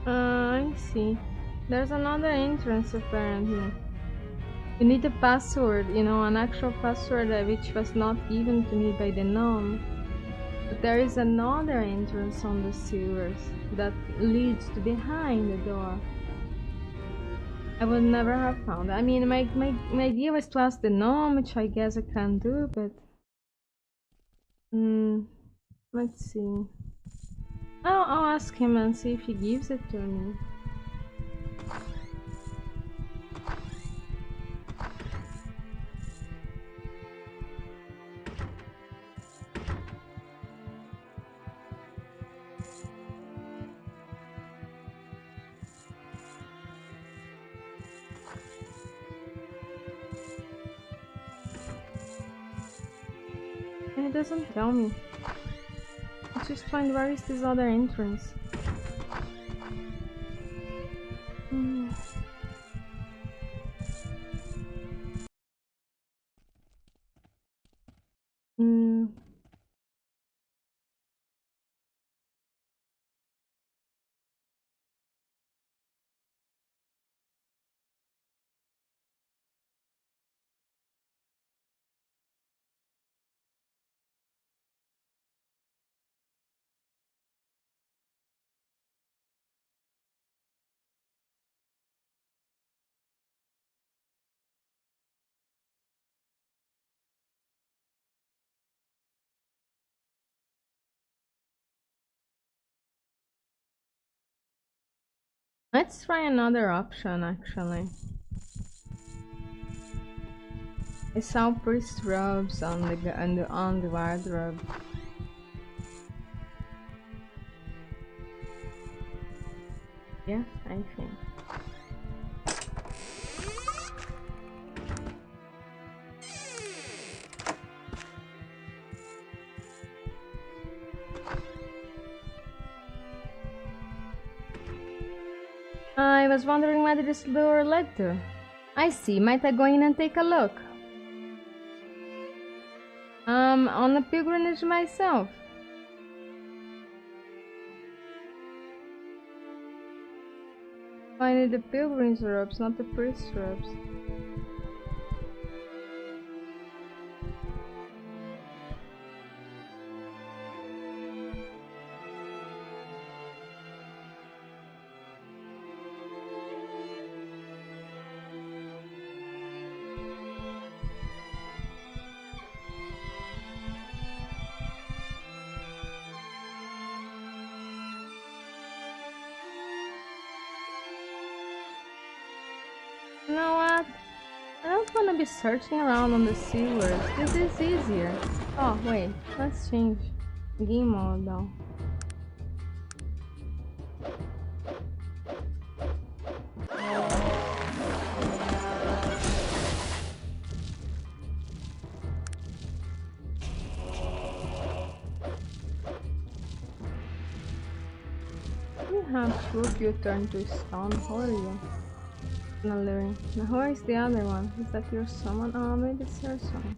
I see. There's another entrance apparently. You need a password, you know, an actual password which was not given to me by the gnome. But there is another entrance on the sewers that leads to behind the door. I would never have found it. I mean, my idea was to ask the gnome, which I guess I can do, but... let's see. I'll ask him and see if he gives it to me. It doesn't tell me. let's just find where is this other entrance. Let's try another option actually. I saw priest robes on the wardrobe. Yeah, I think. I was wondering where this lure led to. I see, might I go in and take a look? On a pilgrimage myself. I need the pilgrim's robes, not the priest's robes. You know what? I don't want to be searching around on the sewers. This is easier. Oh, wait. Let's change game mode though. You have to you turn to stone. How are you? Not living. Now where is the other one? Is that your summon? Oh, maybe it's your summon.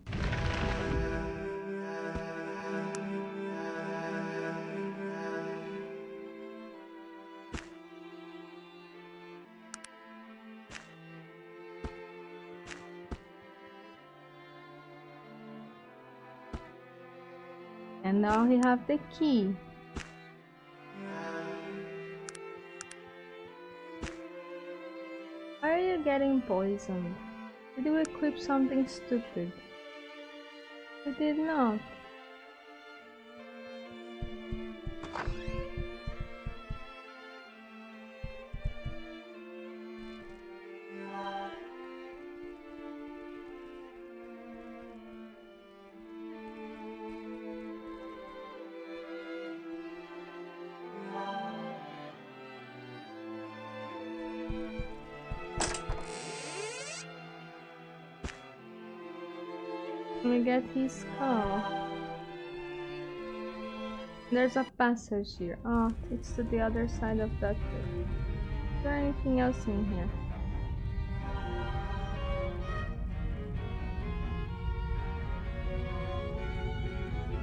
And now we have the key. Why are you getting poisoned? Did you equip something stupid? You did not. Let me get his skull. There's a passage here. Oh, it's to the other side of that door. Is there anything else in here?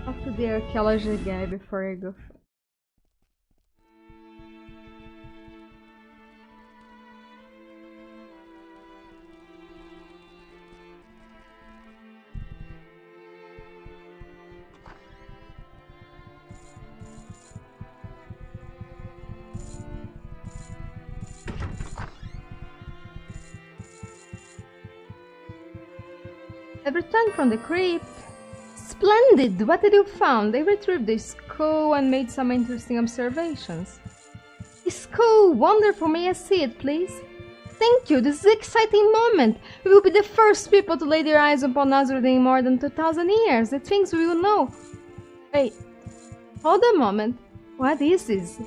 Talk to the archaeology guy before I go. I've returned from the crypt. Splendid! What did you find? They retrieved the skull and made some interesting observations. The skull! Wonderful! May I see it, please? Thank you! This is an exciting moment! We will be the first people to lay their eyes upon Nasrudin in more than 2,000 years. The things we will know. Wait. Hold a moment. What is this?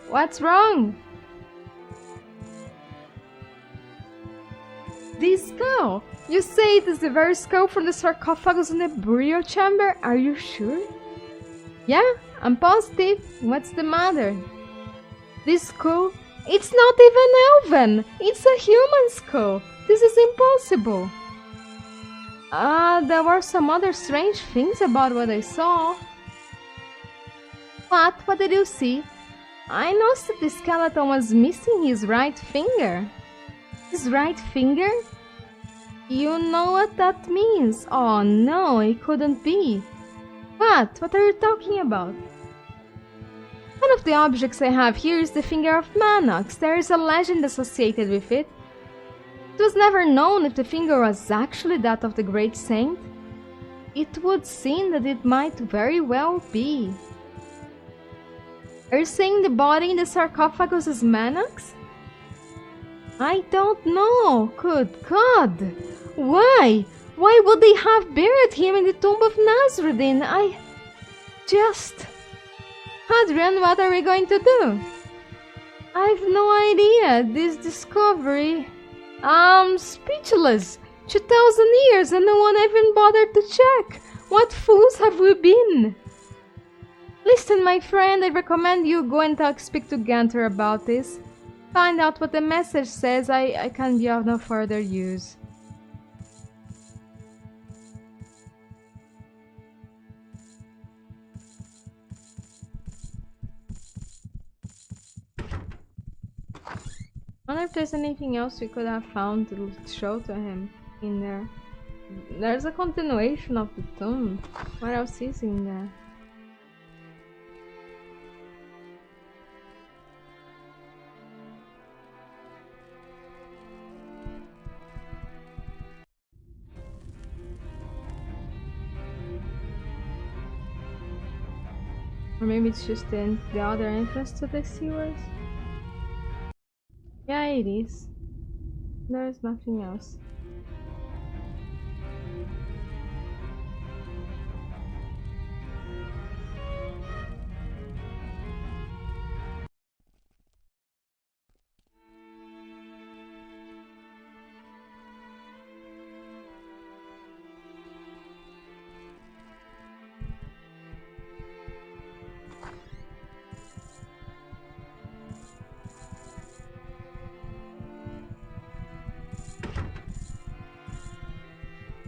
What's wrong? This skull! You say it is the very skull from the sarcophagus in the burial chamber? Are you sure? Yeah, I'm positive. What's the matter? This skull? It's not even elven! It's a human skull! This is impossible! There were some other strange things about what I saw. What? What did you see? I noticed that the skeleton was missing his right finger. His right finger? You know what that means? Oh no, it couldn't be. What? What are you talking about? One of the objects I have here is the finger of Manox. There is a legend associated with it. It was never known if the finger was actually that of the great saint. It would seem that it might very well be. Are you saying the body in the sarcophagus is Manox? I don't know. Good God! Why? Why would they have buried him in the tomb of Nasrudin? Hadrian, what are we going to do? I've no idea. This discovery... I'm speechless. 2,000 years and no one even bothered to check. What fools have we been? Listen, my friend, I recommend you go and speak to Ganter about this. Find out what the message says. I can be of no further use. I wonder if there's anything else we could have found to show to him in there. There's a continuation of the tomb. What else is in there? Or maybe it's just the other entrance to the sewers? Yeah, it is. There's nothing else.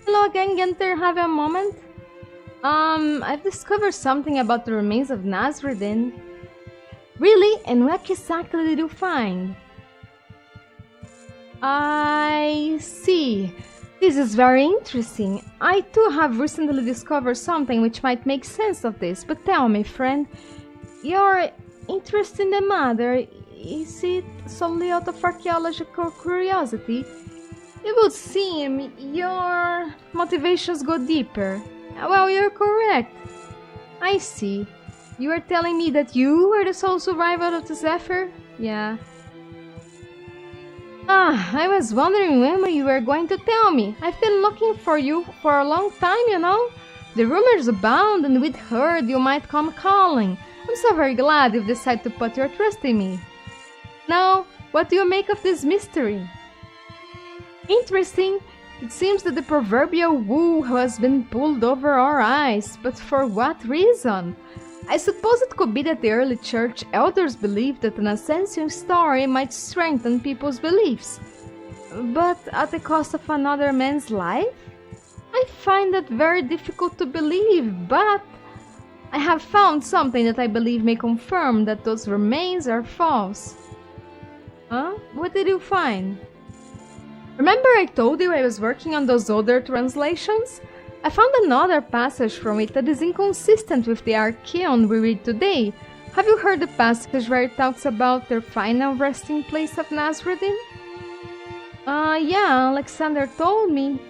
Hello again, Gunter. Have a moment? I've discovered something about the remains of Nasrudin. Really? And what exactly did you find? I see. This is very interesting. I too have recently discovered something which might make sense of this. But tell me, friend, your interest in the matter, is it solely out of archaeological curiosity? It would seem your motivations go deeper. Well, you're correct. I see. You are telling me that you were the sole survivor of the Zephyr? Yeah. I was wondering when you were going to tell me. I've been looking for you for a long time, you know. The rumors abound and we'd heard you might come calling. I'm so very glad you've decided to put your trust in me. Now, what do you make of this mystery? Interesting. It seems that the proverbial wool has been pulled over our eyes, but for what reason? I suppose it could be that the early church elders believed that an ascension story might strengthen people's beliefs. But at the cost of another man's life? I find that very difficult to believe, but I have found something that I believe may confirm that those remains are false. Huh? What did you find? Remember I told you I was working on those older translations? I found another passage from it that is inconsistent with the Arcanum we read today. Have you heard the passage where it talks about their final resting place of Nasrudin? Yeah, Alexander told me.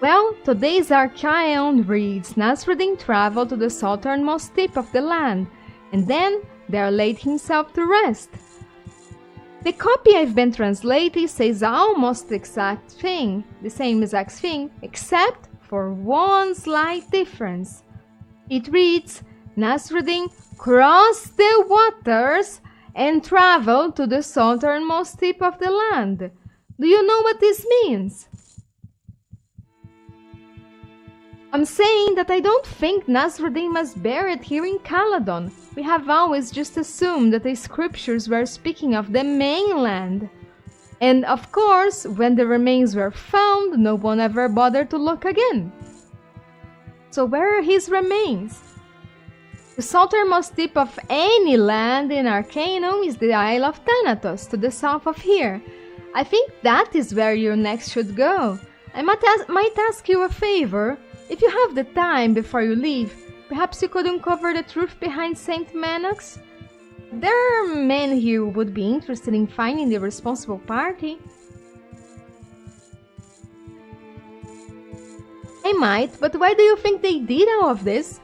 Well, today's Arcanum reads, Nasrudin traveled to the southernmost tip of the land, and then there laid himself to rest. The copy I've been translating says almost the exact thing, the same exact thing, except for one slight difference. It reads, Nasrudin crossed the waters and traveled to the southernmost tip of the land. Do you know what this means? I'm saying that I don't think Nasrudin was buried here in Caladon. We have always just assumed that the scriptures were speaking of the mainland. And of course, when the remains were found, no one ever bothered to look again. So where are his remains? The southernmost tip of any land in Arcanum is the Isle of Thanatos, to the south of here. I think that is where you next should go. I might ask you a favor. If you have the time before you leave, perhaps you could uncover the truth behind Saint Manox? There are men here who would be interested in finding the responsible party. I might, but why do you think they did all of this?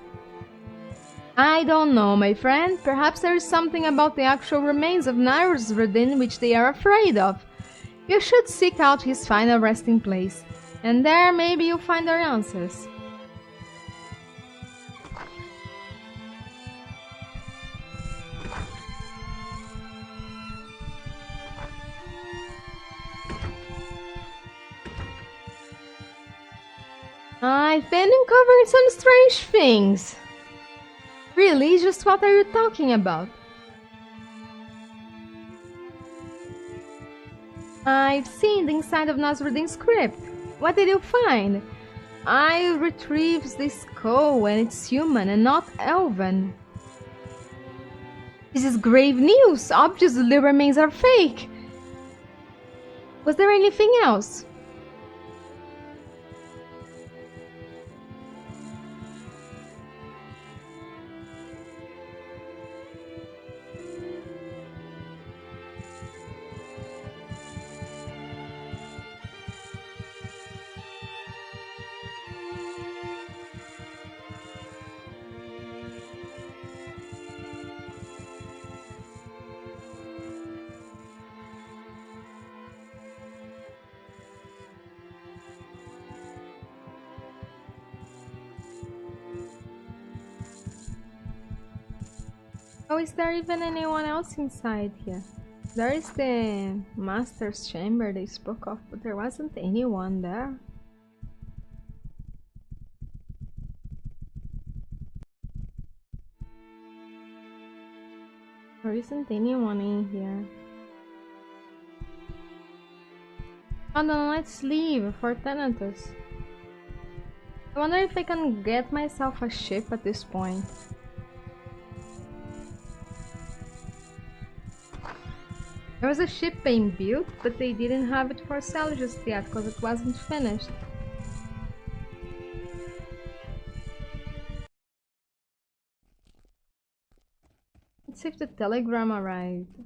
I don't know, my friend. Perhaps there is something about the actual remains of Nasrudin which they are afraid of. You should seek out his final resting place, and there maybe you'll find our answers. I've been uncovering some strange things. Really? Just what are you talking about? I've seen the inside of Nasrudin's crypt. What did you find? I retrieved this skull and it's human and not elven. This is grave news. Obviously the remains are fake. Was there anything else? Oh, is there even anyone else inside here? There is the Master's Chamber they spoke of, but there wasn't anyone there. There isn't anyone in here. Oh, then let's leave for Thanatos. I wonder if I can get myself a ship at this point. There was a ship being built, but they didn't have it for sale just yet because it wasn't finished. Let's see if the telegram arrived.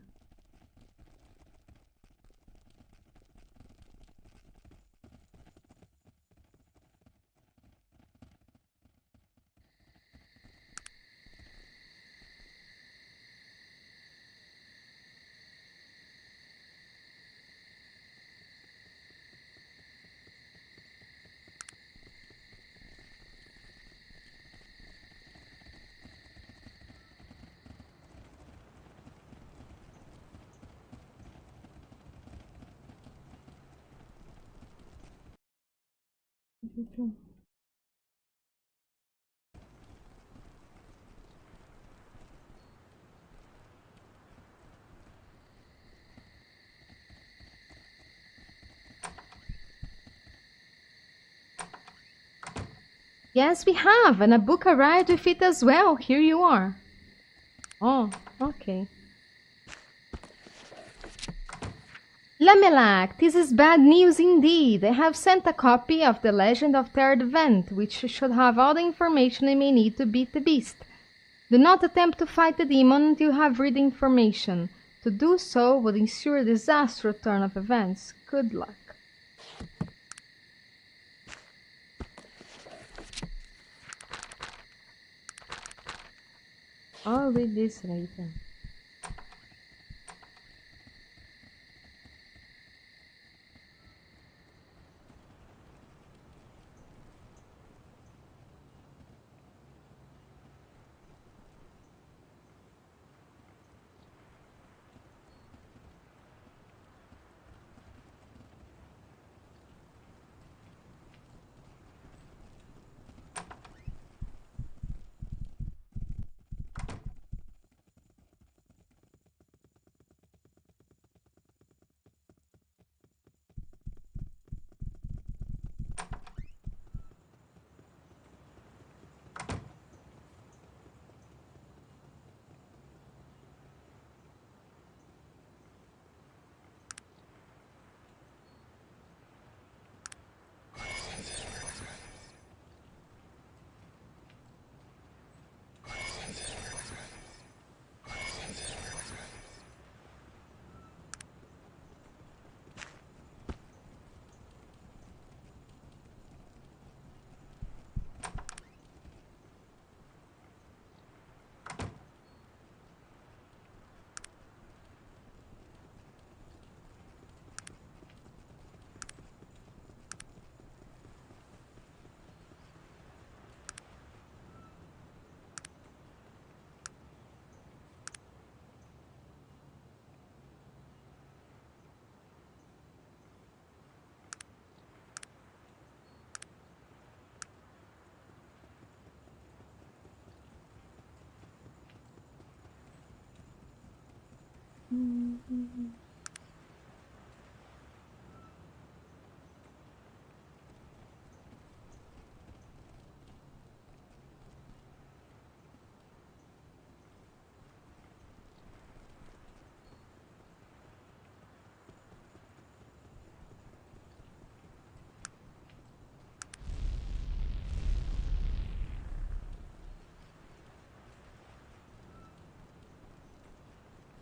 Yes, we have, and a book arrived with it as well. Here you are. Oh, okay. Lamelac, this is bad news indeed. I have sent a copy of the Legend of Third Event, which should have all the information you may need to beat the beast. Do not attempt to fight the demon until you have read the information. To do so would ensure a disastrous turn of events. Good luck. I'll read this later.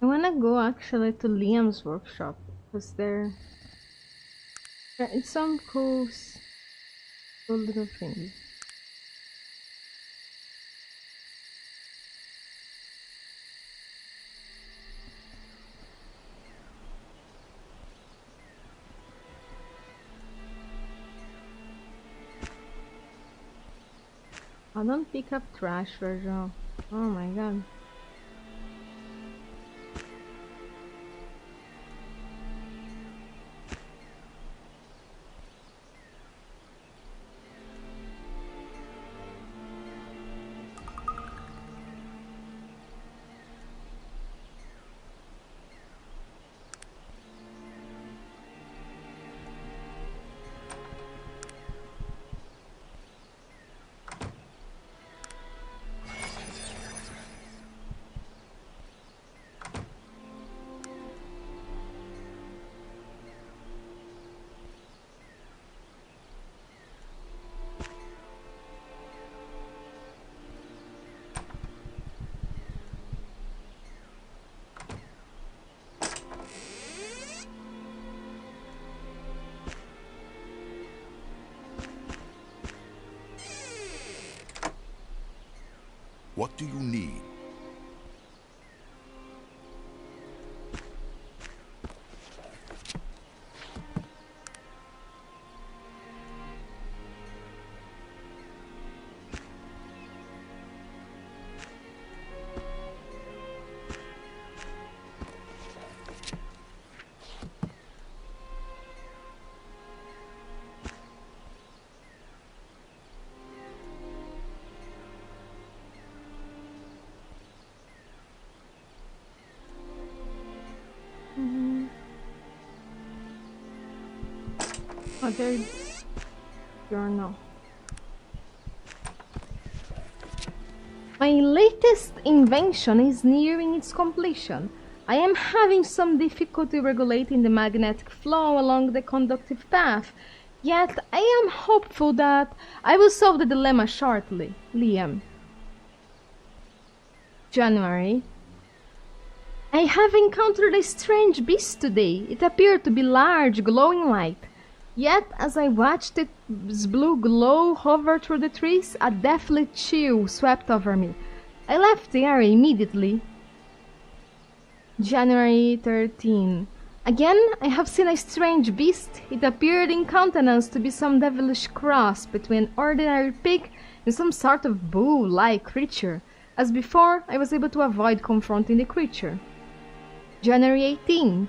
I wanna go actually to Liam's workshop because there it's some cool little things. I don't pick up trash, Virgil. Oh my god. What do you need? Oh, there's journal. My latest invention is nearing its completion. I am having some difficulty regulating the magnetic flow along the conductive path, yet I am hopeful that I will solve the dilemma shortly. Liam. January. I have encountered a strange beast today. It appeared to be large, glowing light. Yet, as I watched its blue glow hover through the trees, a deathly chill swept over me. I left the area immediately. January 13. Again, I have seen a strange beast. It appeared in countenance to be some devilish cross between ordinary pig and some sort of bull-like creature. As before, I was able to avoid confronting the creature. January 18th.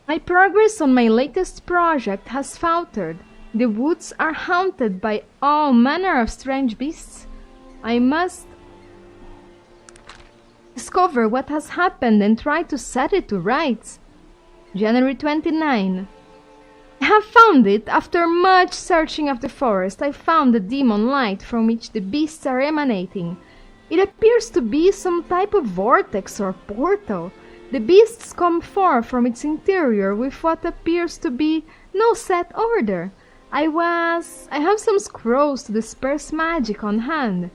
My progress on my latest project has faltered. The woods are haunted by all manner of strange beasts. I must discover what has happened and try to set it to rights. January 29. I have found it. After much searching of the forest, I found the demon light from which the beasts are emanating. It appears to be some type of vortex or portal. The beasts come forth from its interior with what appears to be no set order. I have some scrolls to disperse magic on hand.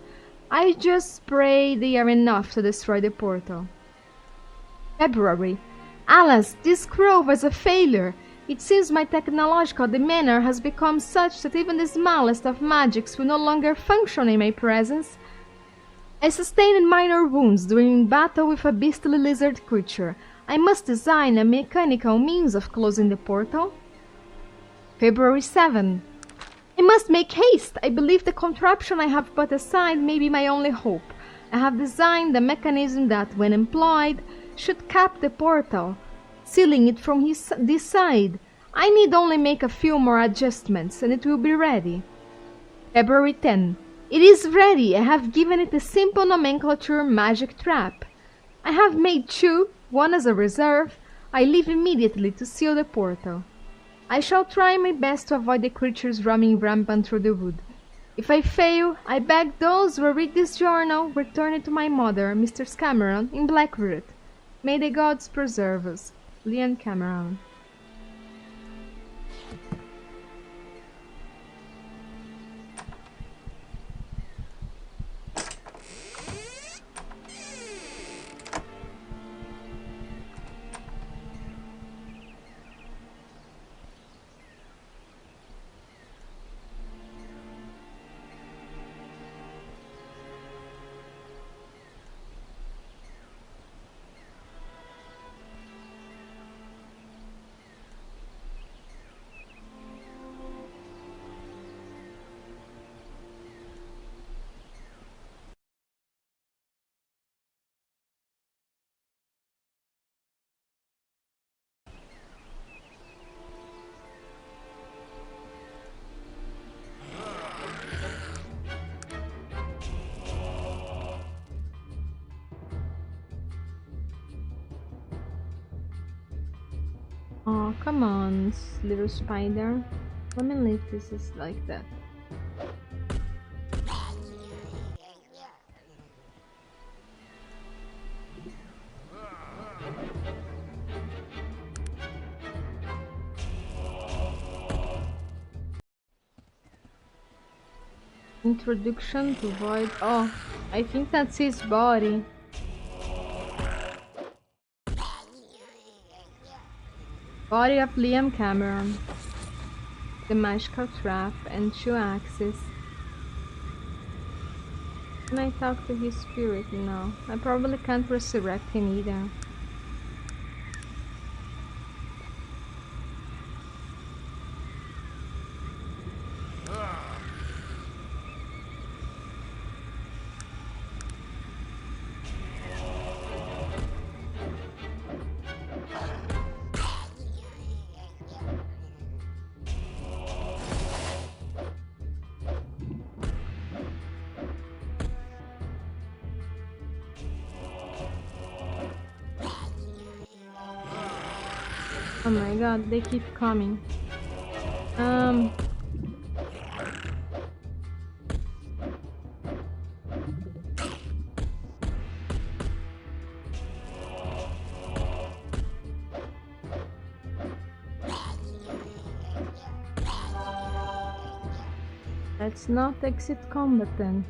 I just pray they are enough to destroy the portal. February. Alas, this scroll was a failure. It seems my technological demeanor has become such that even the smallest of magics will no longer function in my presence. I sustained minor wounds during battle with a beastly lizard creature. I must design a mechanical means of closing the portal. February 7. I must make haste. I believe the contraption I have put aside may be my only hope. I have designed a mechanism that, when employed, should cap the portal, sealing it from this side. I need only make a few more adjustments and it will be ready. February 10. It is ready. I have given it a simple nomenclature magic trap. I have made two one as a reserve, I leave immediately to seal the portal. I shall try my best to avoid the creatures roaming rampant through the wood. If I fail, I beg those who read this journal return it to my mother, Mrs. Cameron, in Blackroot. May the gods preserve us. Liam Cameron. Oh, come on, little spider. Let me leave this is like that. Introduction to Void. Oh, I think that's his body. Body of Liam Cameron. The magical trap and 2 axes. Can I talk to his spirit? No. I probably can't resurrect him either. Oh my god, they keep coming. Let's not exit combat then.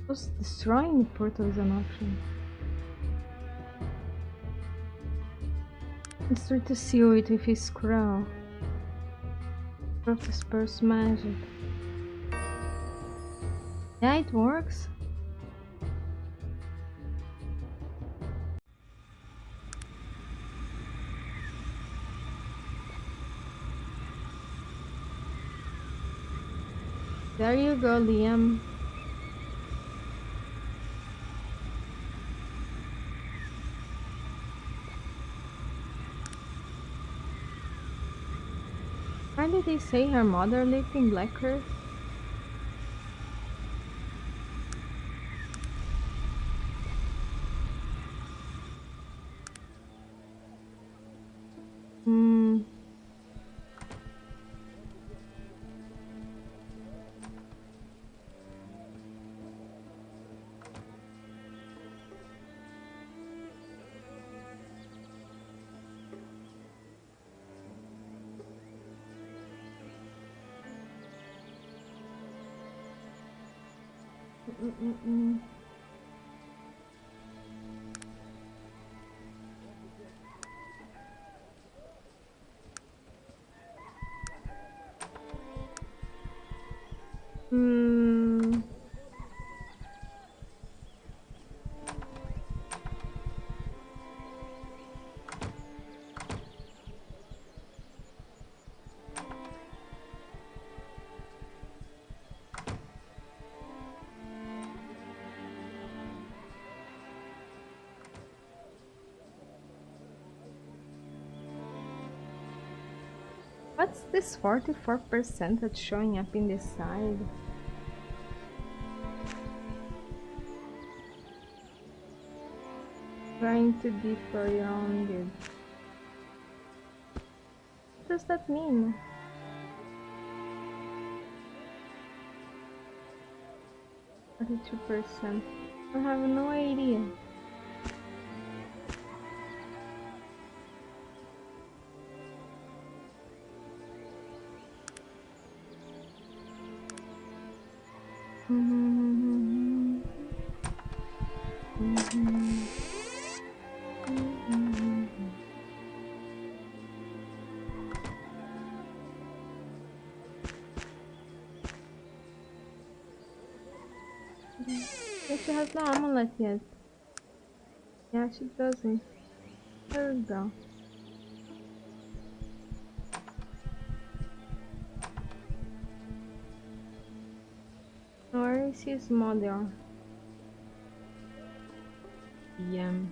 Just destroying the portal is an option. Let's try to seal it with his scroll. Disperse magic. Yeah, it works. There you go, Liam. Why did they say her mother lived in Blackroot? What's this 44% that's showing up in this side? Going too deep for your own good. What does that mean? %. I have no idea. She has no amulet yet. Yeah, she doesn't. There we go. Where is his mother? Yum.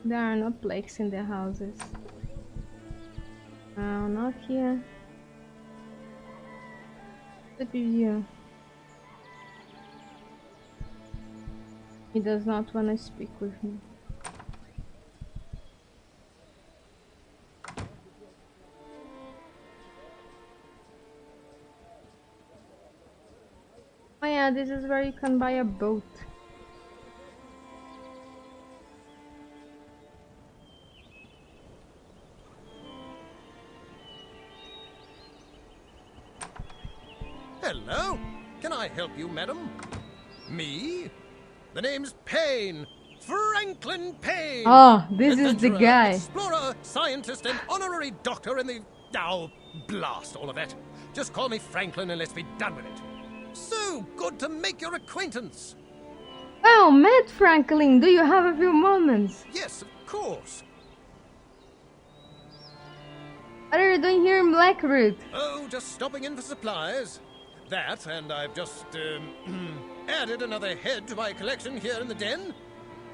There are no plagues in the houses. No, not here. Look at you. He does not want to speak with me. Oh yeah, this is where you can buy a boat. Hello? Can I help you, madam? Me? The name's Payne. Franklin Payne. Oh, this is the Adventurer, guy. Explorer, scientist, and honorary doctor in the... Oh, blast all of that. Just call me Franklin and let's be done with it. So good to make your acquaintance. Oh, Matt Franklin, do you have a few moments? Yes, of course. What are you doing here in Blackroot? Oh, just stopping in for supplies. That, and I've just, added another head to my collection here in the den.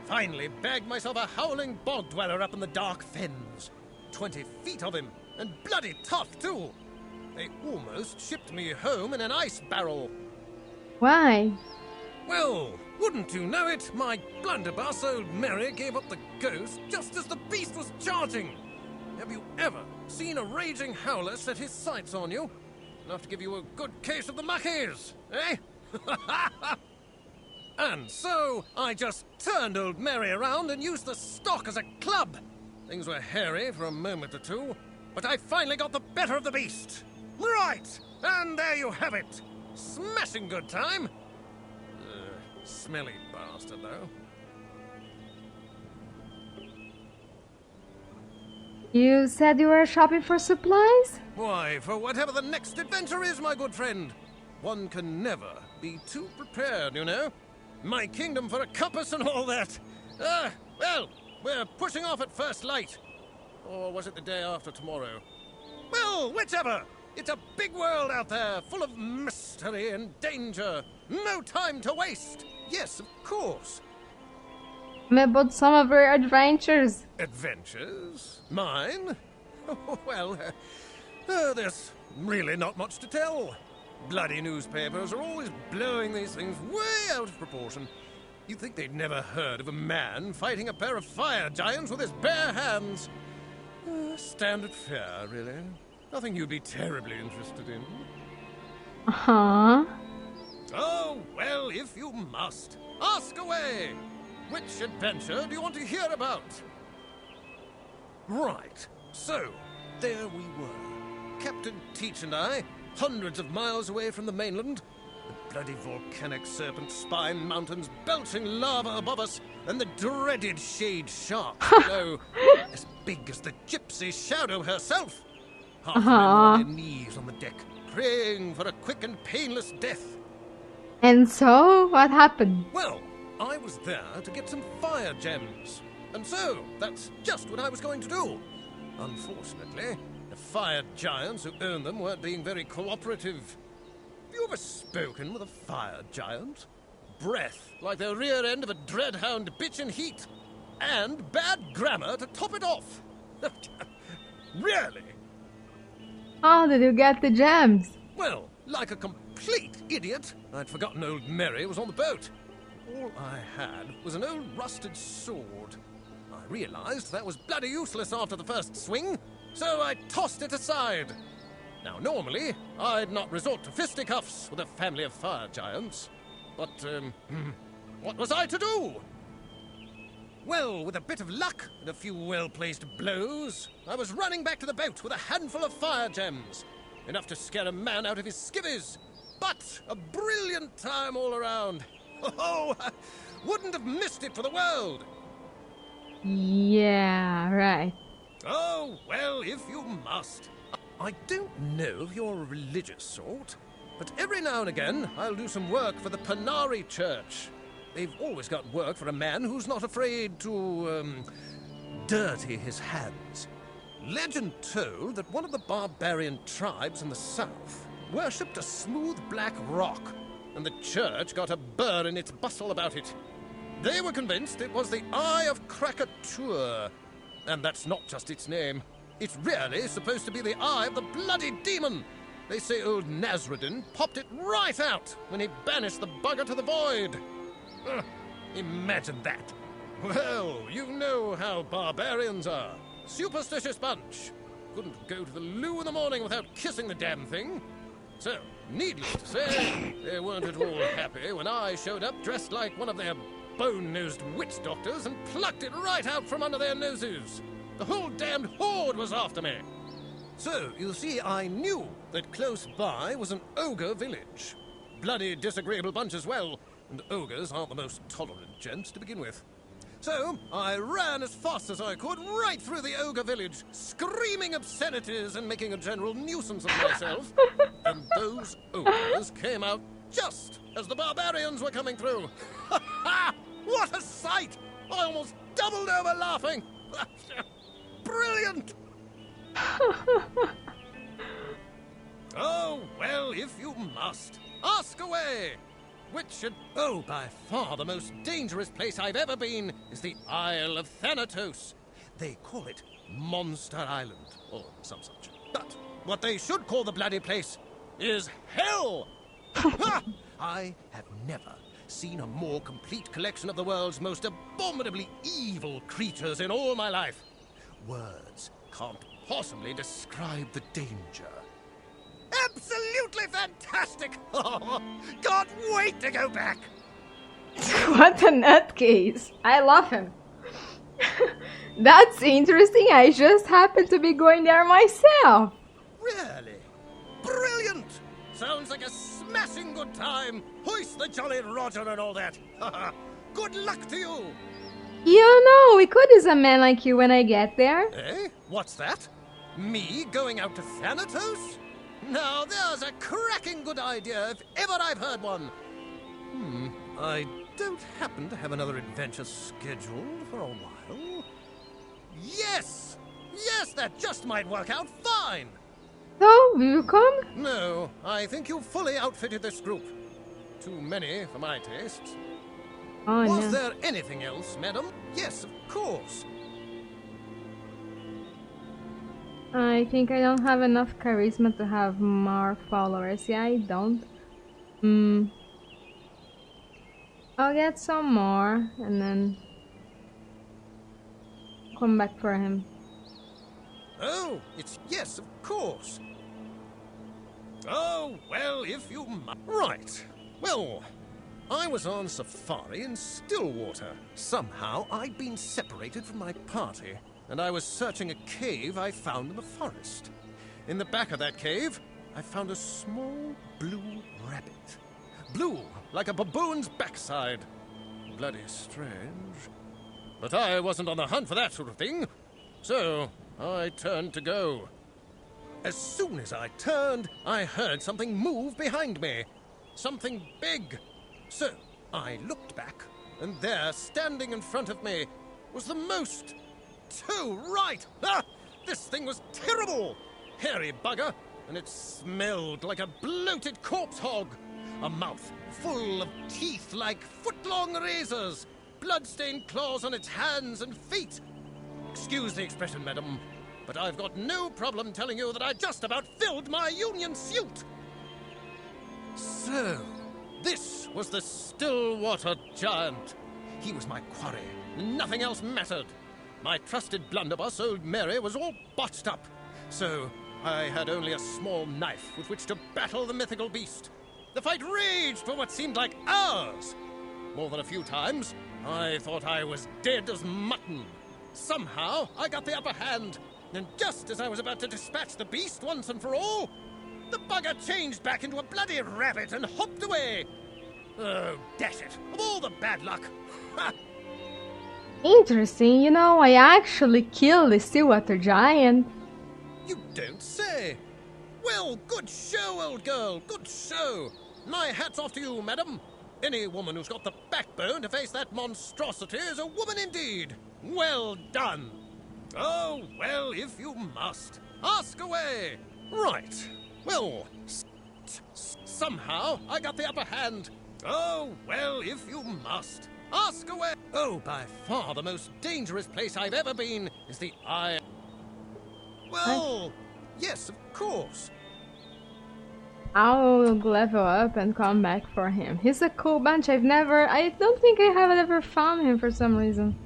Finally bagged myself a howling bog dweller up in the dark fens. 20 feet of him, and bloody tough, too. They almost shipped me home in an ice barrel. Why? Well, wouldn't you know it, my blunderbuss old Mary gave up the ghost just as the beast was charging. Have you ever seen a raging howler set his sights on you? Enough to give you a good case of the muckies, eh? And so, I just turned old Mary around and used the stock as a club. Things were hairy for a moment or two, but I finally got the better of the beast. Right! And there you have it. Smashing good time. Smelly bastard, though. You said you were shopping for supplies? Why, for whatever the next adventure is, my good friend. One can never be too prepared, you know. My kingdom for a compass and all that. Well, we're pushing off at first light. Or was it the day after tomorrow? Well, whichever. It's a big world out there, full of mystery and danger. No time to waste. Yes, of course. About some of your adventures. Adventures? Mine? Well, there's really not much to tell. Bloody newspapers are always blowing these things way out of proportion. You'd think they'd never heard of a man fighting a pair of fire giants with his bare hands. Standard fare, really. Nothing you'd be terribly interested in. Uh-huh. Oh, well, if you must. Ask away! Which adventure do you want to hear about? Right. So, there we were. Captain Teach and I, hundreds of miles away from the mainland. The bloody volcanic serpent spine mountains belching lava above us, and the dreaded shade shark below, as big as the gypsy shadow herself. Half of them were on their knees on the deck, praying for a quick and painless death. And so, what happened? Well, I was there to get some fire gems. And so, that's just what I was going to do. Unfortunately, the fire giants who owned them weren't being very cooperative. Have you ever spoken with a fire giant? Breath like the rear end of a dreadhound bitch in heat. And bad grammar to top it off. Really? How did you get the gems? Well, like a complete idiot, I'd forgotten old Mary was on the boat. All I had was an old rusted sword. I realized that was bloody useless after the first swing, so I tossed it aside. Now, normally, I'd not resort to fisticuffs with a family of fire giants. But, what was I to do? Well, with a bit of luck and a few well-placed blows, I was running back to the boat with a handful of fire gems. Enough to scare a man out of his skivvies. But a brilliant time all around. Oh, I wouldn't have missed it for the world. Yeah, right. Oh, well, if you must. I don't know if you're a religious sort, but every now and again I'll do some work for the Panari Church. They've always got work for a man who's not afraid to, dirty his hands. Legend told that one of the barbarian tribes in the south worshipped a smooth black rock, and the church got a burr in its bustle about it. They were convinced it was the Eye of Krakatoa, and that's not just its name. It's really supposed to be the eye of the bloody demon. They say old Nasrudin popped it right out when he banished the bugger to the void. Imagine that. Well, you know how barbarians are. Superstitious bunch. Couldn't go to the loo in the morning without kissing the damn thing. So, needless to say, they weren't at all happy when I showed up dressed like one of their bone-nosed witch doctors and plucked it right out from under their noses. The whole damned horde was after me. So, you see, I knew that close by was an ogre village. Bloody disagreeable bunch as well, and ogres aren't the most tolerant gents to begin with. So, I ran as fast as I could right through the ogre village, screaming obscenities and making a general nuisance of myself. And those ogres came out just as the barbarians were coming through. Ha ha! What a sight! I almost doubled over laughing. Brilliant! Oh, well, if you must, ask away. Which should... Oh, by far the most dangerous place I've ever been is the Isle of Thanatos. They call it Monster Island, or some such. But what they should call the bloody place is Hell! Ha! I have never seen a more complete collection of the world's most abominably evil creatures in all my life. Words can't possibly describe the danger. Absolutely fantastic! Oh, can't wait to go back! What a nutcase! I love him. That's interesting. I just happened to be going there myself. Really? Brilliant! Sounds like a smashing good time. Hoist the Jolly Roger and all that. Good luck to you! You know, we could use a man like you when I get there. Eh? What's that? Me going out to Thanatos? Now there's a cracking good idea if ever I've heard one. I don't happen to have another adventure scheduled for a while. Yes! Yes, that just might work out fine! So, will you come? No, I think you've fully outfitted this group. Too many for my tastes. Oh, Was no. there anything else, madam? Yes, of course. I think I don't have enough charisma to have more followers. Yeah, I don't. I'll get some more and then come back for him. Oh, it's yes, of course. Oh, well, if you must. Right. Well, I was on safari in Stillwater. Somehow, I'd been separated from my party, and I was searching a cave I found in the forest. In the back of that cave, I found a small blue rabbit. Blue, like a baboon's backside. Bloody strange. But I wasn't on the hunt for that sort of thing, so I turned to go. As soon as I turned, I heard something move behind me. Something big. So I looked back, and there, standing in front of me, was the most... Too right! Ah! This thing was terrible! Hairy bugger, and it smelled like a bloated corpse hog. A mouth full of teeth like foot-long razors, blood-stained claws on its hands and feet. Excuse the expression, madam, but I've got no problem telling you that I just about filled my union suit. So, This was the Stillwater Giant. He was my quarry. Nothing else mattered. My trusted blunderbuss, old Mary, was all botched up. So I had only a small knife with which to battle the mythical beast. The fight raged for what seemed like hours. More than a few times, I thought I was dead as mutton. Somehow, I got the upper hand. And just as I was about to dispatch the beast once and for all, the bugger changed back into a bloody rabbit and hopped away. Oh, dash it. Of all the bad luck. Ha! Interesting, you know, I actually killed the Stillwater Giant. You don't say. Well, good show, old girl. Good show. My hat's off to you, madam. Any woman who's got the backbone to face that monstrosity is a woman indeed. Well done. Oh, well, if you must. Ask away. Right. Well, somehow I got the upper hand. Oh, well, if you must. Ask away. Oh, by far the most dangerous place I've ever been is the Eye. Well, yes, of course. I'll level up and come back for him. He's a cool bunch. I don't think I have ever found him for some reason.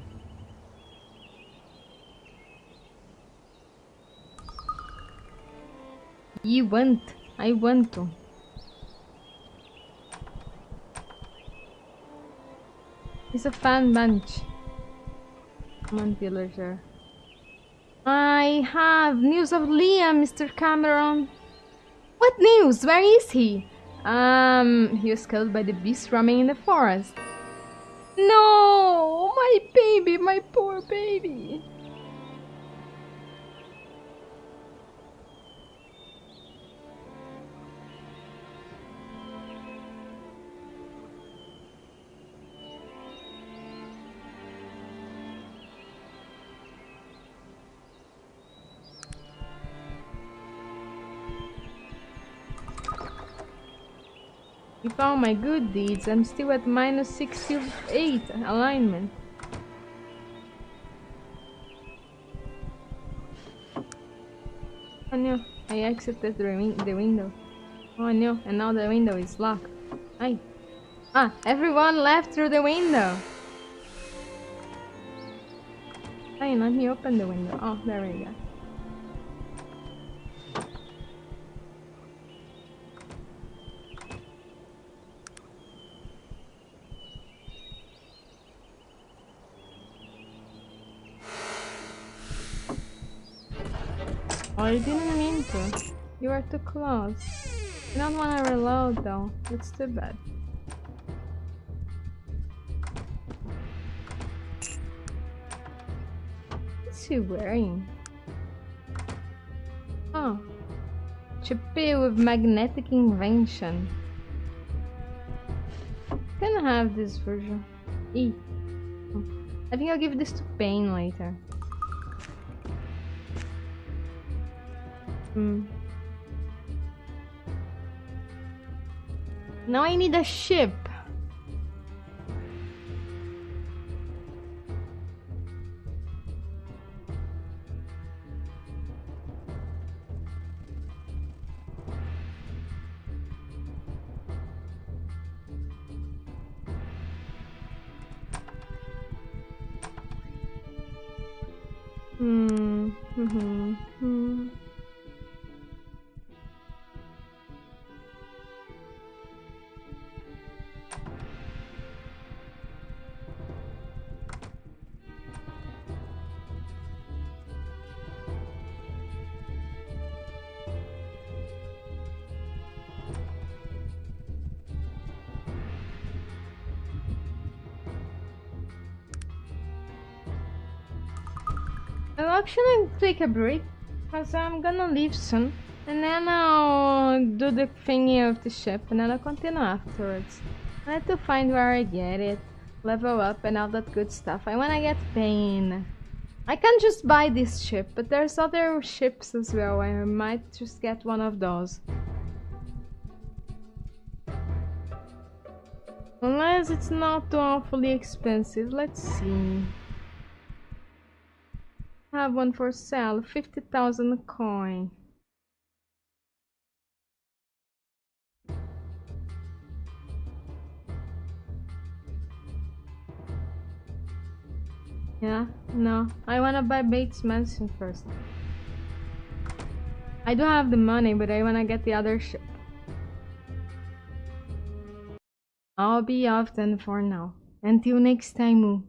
I want to. He's a fun bunch. Come on, villager. I have news of Liam, Mr. Cameron. What news? Where is he? He was killed by the beast roaming in the forest. No, my baby, my poor baby. With all my good deeds, I'm still at minus 68 alignment. Oh no, I exited the window. Oh no, and now the window is locked. Aye. Ah, everyone left through the window. Hey, let me open the window. Oh, there we go. Oh, I didn't mean to. You are too close. I don't want to reload though. It's too bad. What's he wearing? Oh. Chippy with magnetic invention. Can I have this version? E. Oh. I think I'll give this to Pain later. Now I need a ship. I'll actually take a break because I'm gonna leave soon, and then I'll do the thingy of the ship, and then I'll continue afterwards. I have to find where I get it, level up, and all that good stuff. I wanna get Pain. I can't just buy this ship, but there's other ships as well. I might just get one of those. Unless it's not too awfully expensive. Let's see. I have one for sale, 50,000 coin. Yeah, no. I wanna buy Bates Mansion first. I do have the money, but I wanna get the other ship. I'll be off then for now. Until next time, Moo.